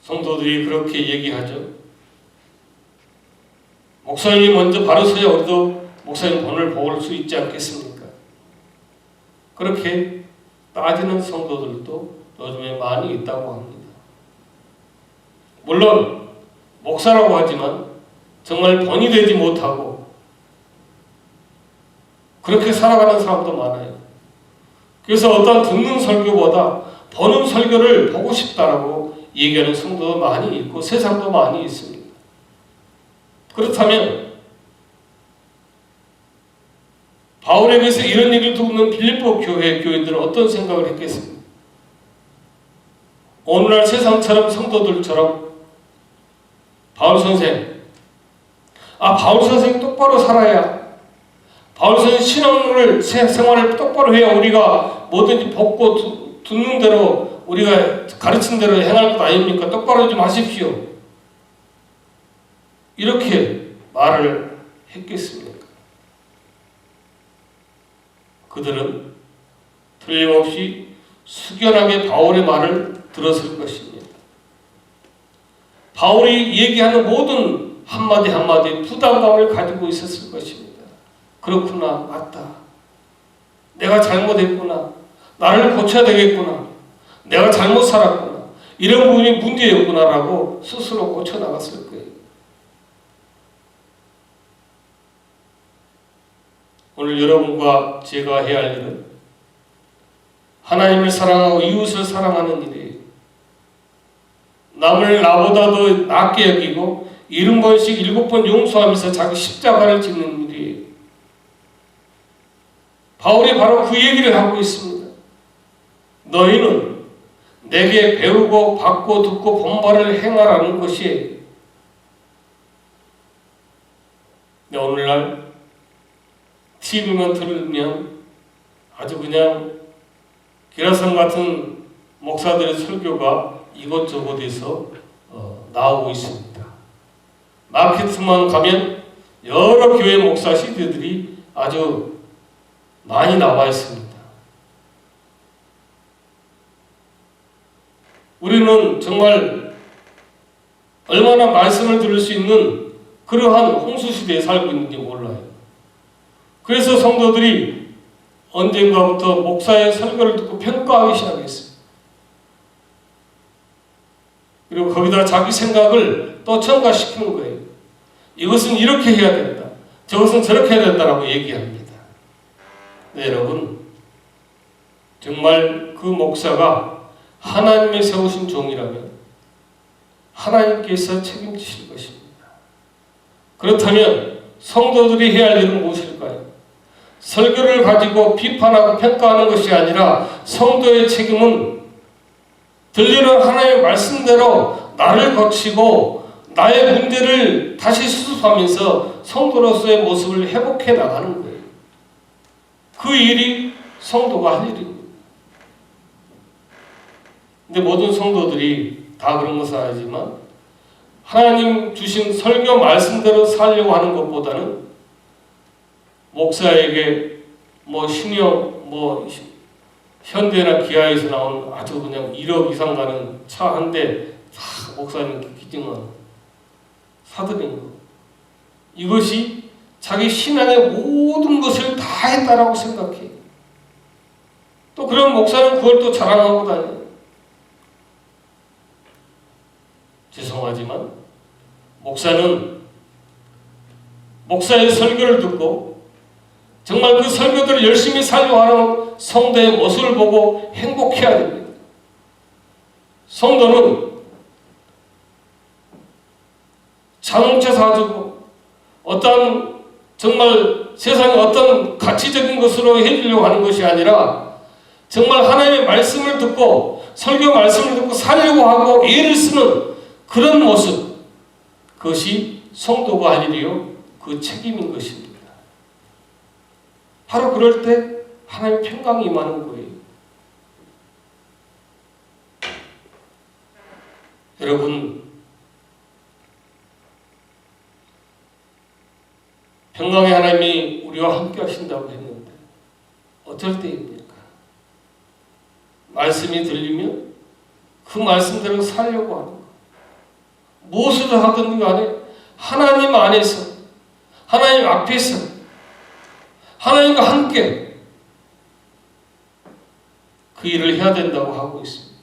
Speaker 1: 성도들이 그렇게 얘기하죠. 목사님이 먼저 바로 서야 우리도 목사님 본을 볼 수 있지 않겠습니까? 그렇게 따지는 성도들도 요즘에 많이 있다고 합니다. 물론 목사라고 하지만 정말 본이 되지 못하고 그렇게 살아가는 사람도 많아요. 그래서 어떤 듣는 설교보다 보는 설교를 보고 싶다라고 얘기하는 성도도 많이 있고 세상도 많이 있습니다. 그렇다면 바울에게서 이런 얘기를 듣는 빌립보 교회 교인들은 어떤 생각을 했겠습니까? 오늘날 세상처럼 성도들처럼 바울 선생, 바울 선생이 똑바로 살아야, 바울 선생 신앙을 생활을 똑바로 해야 우리가 뭐든지 벗고 듣는 대로 우리가 가르친 대로 행할 것 아닙니까? 똑바로 좀 하십시오. 이렇게 말을 했겠습니까? 그들은 틀림없이 숙연하게 바울의 말을 들었을 것입니다. 바울이 얘기하는 모든 한마디 한마디에 부담감을 가지고 있었을 것입니다. 그렇구나, 맞다. 내가 잘못했구나. 나를 고쳐야 되겠구나. 내가 잘못 살았구나. 이런 부분이 문제였구나라고 스스로 고쳐나갔을 거예요. 오늘 여러분과 제가 해야 할 일은 하나님을 사랑하고 이웃을 사랑하는 일이에요. 남을 나보다도 낫게 여기고 70번씩 7번 용서하면서 자기 십자가를 짓는 일이에요. 바울이 바로 그 얘기를 하고 있습니다. 너희는 내게 배우고 받고 듣고 본바를 행하라는 것이에요. 오늘날 TV만 들으면 아주 그냥 기라성 같은 목사들의 설교가 이것저것에서 나오고 있습니다. 마케트만 가면 여러 교회 목사 CD들이 아주 많이 나와 있습니다. 우리는 정말 얼마나 말씀을 들을 수 있는 그러한 홍수시대에 살고 있는지 몰라요. 그래서 성도들이 언젠가부터 목사의 설교를 듣고 평가하기 시작했어요. 그리고 거기다 자기 생각을 또 첨가시키는 거예요. 이것은 이렇게 해야 된다. 저것은 저렇게 해야 된다라고 얘기합니다. 네, 여러분, 정말 그 목사가 하나님의 세우신 종이라면 하나님께서 책임지실 것입니다. 그렇다면 성도들이 해야 할 일은 무엇일까요? 설교를 가지고 비판하고 평가하는 것이 아니라 성도의 책임은 들리는 하나님의 말씀대로 나를 거치고 나의 문제를 다시 수습하면서 성도로서의 모습을 회복해 나가는 거예요. 그 일이 성도가 할 일입니다. 근데 모든 성도들이 다 그런 것은 아니지만 하나님 주신 설교 말씀대로 살려고 하는 것보다는 목사에게 현대나 기아에서 나온 아주 그냥 1억 이상 가는 차 한 대 다 목사님께 기증한 사들인 거. 이것이 자기 신앙의 모든 것을 다 했다라고 생각해. 또 그런 목사는 그걸 또 자랑하고 다녀요. 죄송하지만 목사는 목사의 설교를 듣고 정말 그 설교들을 열심히 살려고 하는 성도의 모습을 보고 행복해야 됩니다. 성도는 자동차 사주고 어떤 정말 세상의 어떤 가치적인 것으로 해주려고 하는 것이 아니라 정말 하나님의 말씀을 듣고 설교 말씀을 듣고 살려고 하고 애를 쓰는 그런 모습, 그것이 성도가 할 일이요 그 책임인 것입니다. 바로 그럴 때 하나님의 평강이 임하는 거예요. 여러분, 평강의 하나님이 우리와 함께 하신다고 했는데 어쩔 때입니까? 말씀이 들리면 그 말씀대로 살려고 하는 거. 무엇을 하든 간에 하나님 안에서, 하나님 앞에서, 하나님과 함께 그 일을 해야 된다고 하고 있습니다.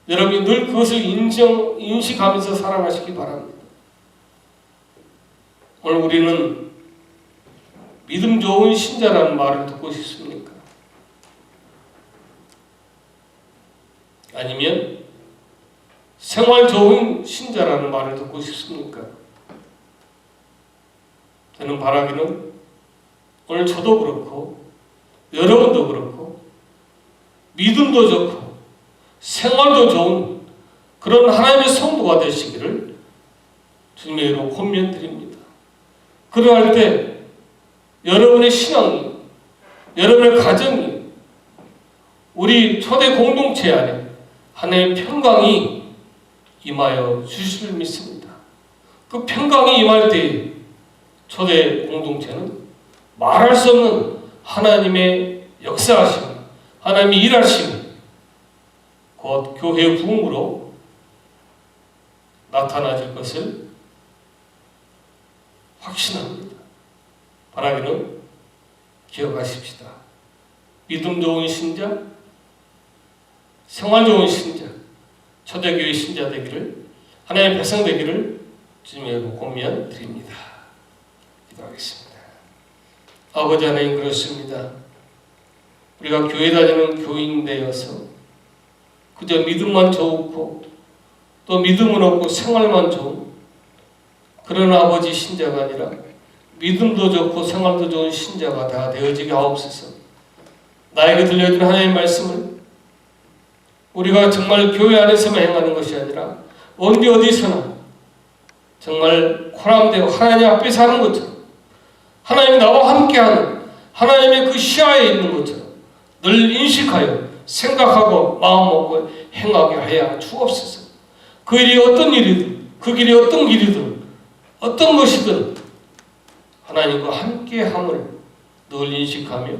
Speaker 1: 여러분이 늘 그것을 인식하면서 살아가시기 바랍니다. 오늘 우리는 믿음 좋은 신자라는 말을 듣고 싶습니까? 아니면 생활 좋은 신자라는 말을 듣고 싶습니까? 저는 바라기는 오늘 저도 그렇고 여러분도 그렇고 믿음도 좋고 생활도 좋은 그런 하나님의 성도가 되시기를 주님의 이름으로 권면드립니다. 그러할 때 여러분의 신앙이, 여러분의 가정이, 우리 초대 공동체 안에 하나님의 평강이 임하여 주실 줄 믿습니다. 그 평강이 임할 때 초대 공동체는 말할 수 없는 하나님의 역사하심, 하나님의 일하심, 곧 교회의 부흥으로 나타나질 것을 확신합니다. 바라기는 기억하십시다. 믿음 좋은 신자, 생활 좋은 신자, 초대교회 신자 되기를, 하나님의 백성 되기를 주님의 권면 드립니다. 기도하겠습니다. 아버지 하나님, 그렇습니다. 우리가 교회 다니는 교인 되어서 그저 믿음만 좋고 또 믿음은 없고 생활만 좋은 그런 아버지 신자가 아니라 믿음도 좋고 생활도 좋은 신자가 다 되어지게 하옵소서. 나에게 들려준 하나님의 말씀을 우리가 정말 교회 안에서만 행하는 것이 아니라 언제 어디서나 정말 코람되고 하나님 앞에 사는 것처럼 하나님이 나와 함께하는 하나님의 그 시야에 있는 것처럼 늘 인식하여 생각하고 마음먹고 행하게 하여 주옵소서. 그 일이 어떤 일이든 그 길이 어떤 길이든 어떤 것이든 하나님과 함께함을 늘 인식하며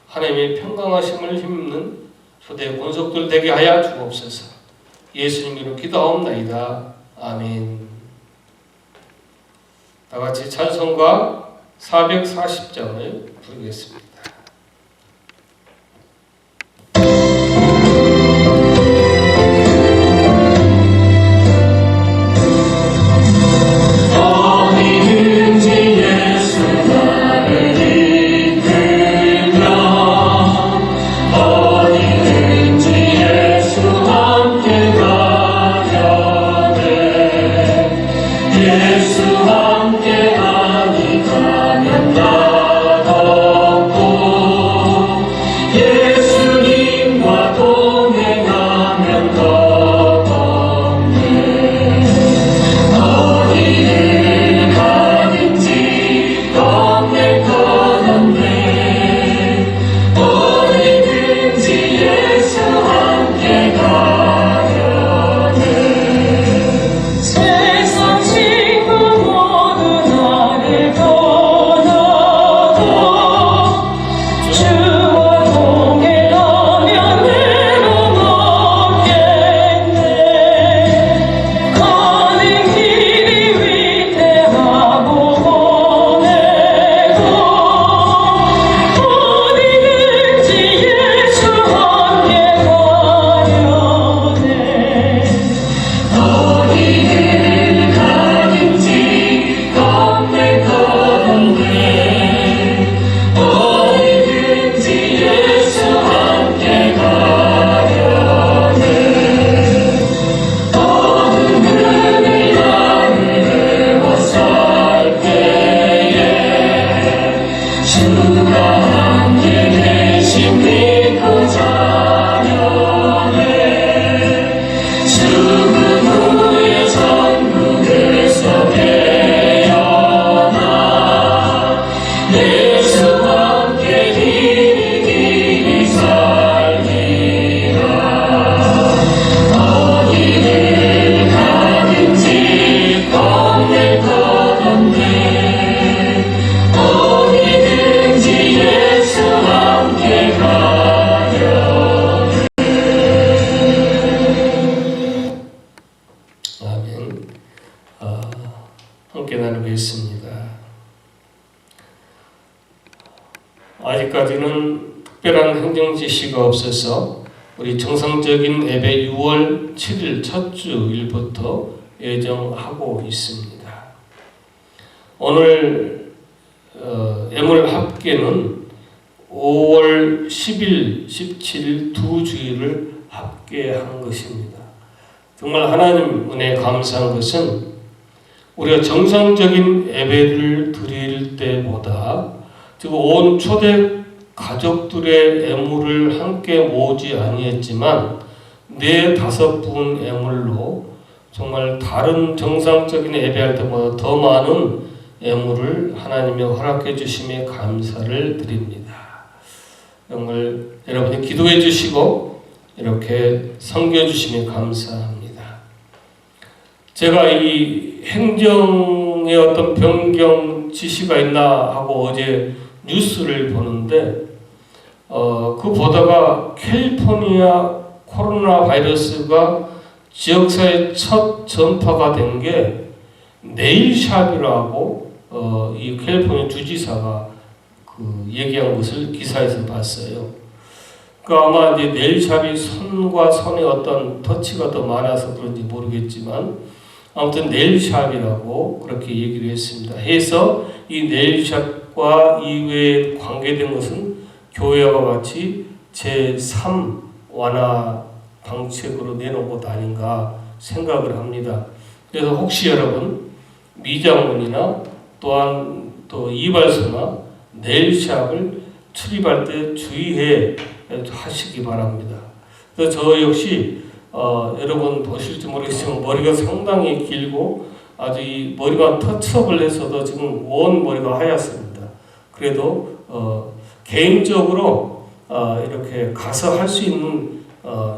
Speaker 1: 하나님의 평강하심을 힘입는 초대 권속들 되게 하여 주옵소서. 예수님 이름으로 기도하옵나이다. 아멘. 다 같이 찬송가 440장을 부르겠습니다. 함께 나누겠습니다. 아직까지는 특별한 행정 지시가 없어서 우리 정상적인 예배 6월 7일 첫 주일부터 예정하고 있습니다. 오늘 예물 합계는 5월 10일, 17일 두 주일을 합계한 것입니다. 정말 하나님 은혜에 감사한 것은 우리가 정상적인 예배를 드릴 때보다 지금 온 초대 가족들의 예물을 함께 모으지 아니했지만 4-5분 예물로 정말 다른 정상적인 예배할 때보다 더 많은 예물을 하나님이 허락해 주심에 감사를 드립니다. 정말 여러분이 기도해 주시고 이렇게 섬겨 주심에 감사합니다. 제가 이 행정의 어떤 변경 지시가 있나 하고 어제 뉴스를 보는데 그 보다가 캘리포니아 코로나 바이러스가 지역사회 첫 전파가 된 게 네일샵이라고 이 캘리포니아 주지사가 얘기한 것을 기사에서 봤어요. 아마 이제 네일샵이 손과 손의 어떤 터치가 더 많아서 그런지 모르겠지만 아무튼 네일샵이라고 그렇게 얘기를 했습니다. 해서 이 네일샵과 이외에 관계된 것은 교회와 같이 제3 완화 방책으로 내놓은 것 아닌가 생각을 합니다. 그래서 혹시 여러분 미장원이나 또한 또 이발소나 네일샵을 출입할 때 주의해 하시기 바랍니다. 그래서 저 역시 여러분 보실지 모르겠지만 머리가 상당히 길고 아주 이 머리가 터치업을 해서도 지금 온 머리가 하얗습니다. 그래도 개인적으로 이렇게 가서 할 수 있는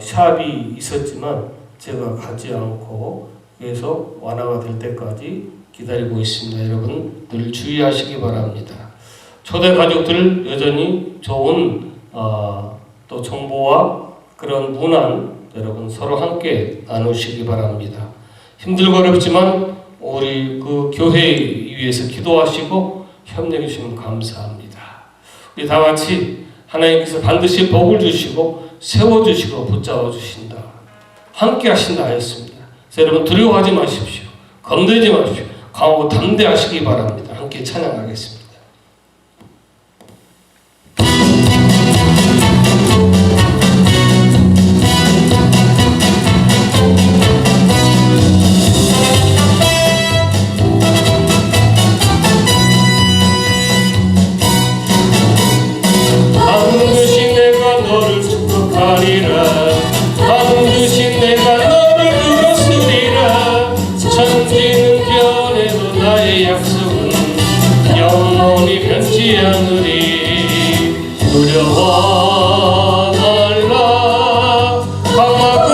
Speaker 1: 샵이 있었지만 제가 가지 않고 그래서 완화가 될 때까지 기다리고 있습니다. 여러분 늘 주의하시기 바랍니다. 초대 가족들 여전히 좋은 또 정보와 그런 문안 여러분 서로 함께 나누시기 바랍니다. 힘들고 어렵지만 우리 그 교회 위해서 기도하시고 협력해 주시면 감사합니다. 우리 다 같이 하나님께서 반드시 복을 주시고 세워주시고 붙잡아 주신다, 함께 하신다 하였습니다. 그래서 여러분 두려워하지 마십시오. 겁내지 마십시오. 강하고 담대하시기 바랍니다. 함께 찬양하겠습니다.
Speaker 2: 반드시 내가 너를 축복하리라. 반드시 내가 너를 들었으리라. 천지는 변해도 나의 약속은 영원히 변치 않으리. 두려워 말라. 강하고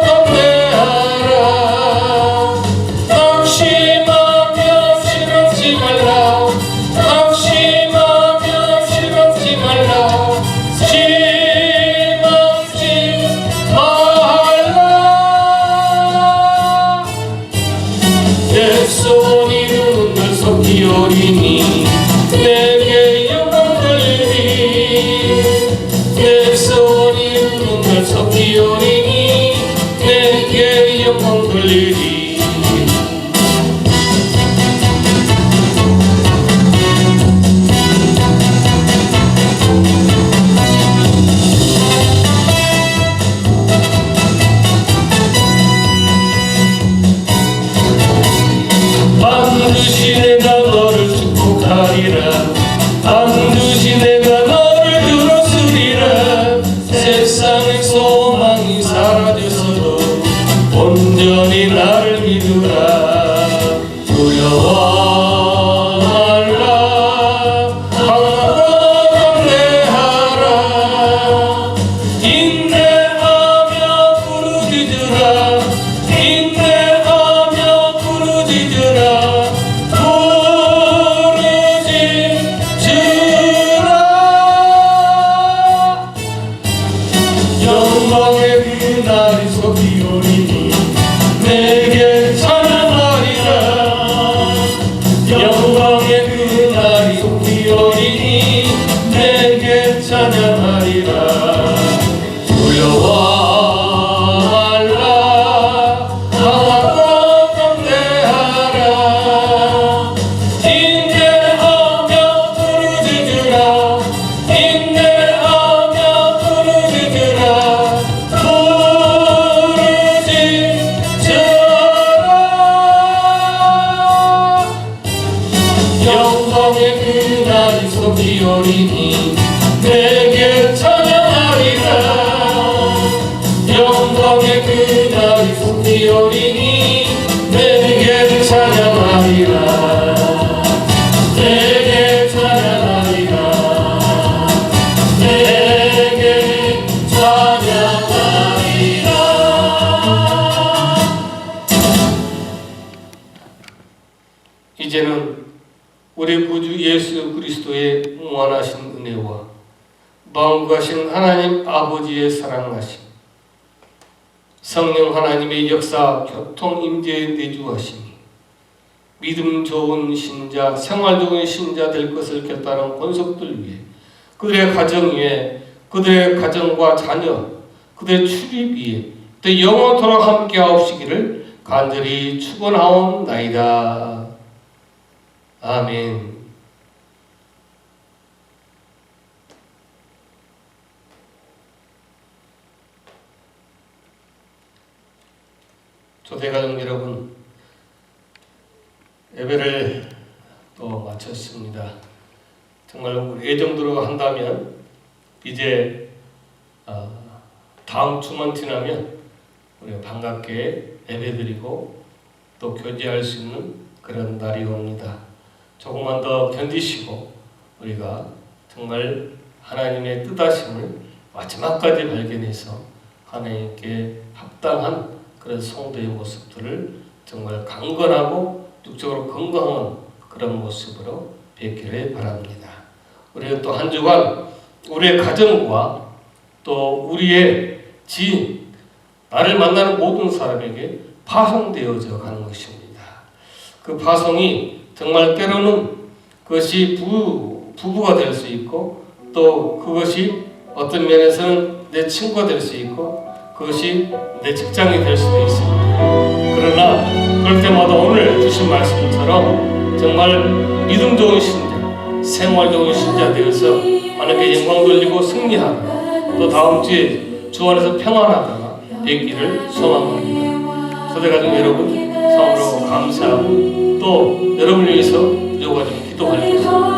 Speaker 2: 담대하라. 낙심하며 실험치 말라. 낙심하며 실험치 말라. 실험치 말라. 내 손이 누는 날 속히 오리니 내게 영광 돌리니. 내 손이 누는 날 속히 오리니 내게 영광 돌리니. 반드시 내가 너를 축복하리라. 반드시 내가 너를 들었으리라. 세상의 소망이 사라졌어도 온전히 나를 믿으라. 두려워 말라. 강하고 담대하라. 인내하며 부르짖으라. 인내하며 부르짖으라. 부르짖으라. 영광의 그날이 속히 오리니 내게 찬양하리라. 영광의 그날이 속히 오리니 내게 찬양하리라. 두려워 말라. 강하고 담대하라. 인내하며 부르짖으라. 인내하며 부르짖으라. 부르짖으라. 영광의 그날이 속히 오리니 내게 찬양하리라. 영광의 그날이 속히 오리니 내게 찬양하리라. 내게 찬양하리라. 내게 찬양하리라.
Speaker 1: 이제는 우리 구주 예수 그리스도의 무한하신 은혜와 마음과신 하나님 아버지의 사랑하심, 성령 하나님의 역사 교통 임재에 내주하심이 믿음 좋은 신자, 생활 좋은 신자 될 것을 결단한 권속들 위해, 그들의 가정 위에, 그들의 가정과 자녀, 그들의 출입 위에 또 영원토록 함께하옵시기를 간절히 축원하옵나이다. 아멘. 조대가족 여러분, 예배를 또 마쳤습니다. 정말 예정대로 한다면 이제 다음 주만 지나면 우리가 반갑게 예배드리고 또 교제할 수 있는 그런 날이 옵니다. 조금만 더 견디시고 우리가 정말 하나님의 뜻하심을 마지막까지 발견해서 하나님께 합당한 그런 성도의 모습들을 정말 강건하고 육적으로 건강한 그런 모습으로 뵙기를 바랍니다. 우리는 또 한 주간 우리의 가정과 또 우리의 지인, 나를 만나는 모든 사람에게 파송되어져 가는 것입니다. 그 파송이 정말 때로는 그것이 부부가 될 수 있고 또 그것이 어떤 면에서는 내 친구가 될 수 있고 그것이 내 직장이 될 수도 있습니다. 그러나 그럴 때마다 오늘 주신 말씀처럼 정말 믿음 좋은 신자, 생활 좋은 신자 되어서 하나님께 영광 돌리고 승리하고 또 다음 주에 주 안에서 평안하다가 되기를 소망합니다. 초대가족 여러분 참으로 감사하고 또 여러분을 위해서 요가 좀 기도할 것입니다.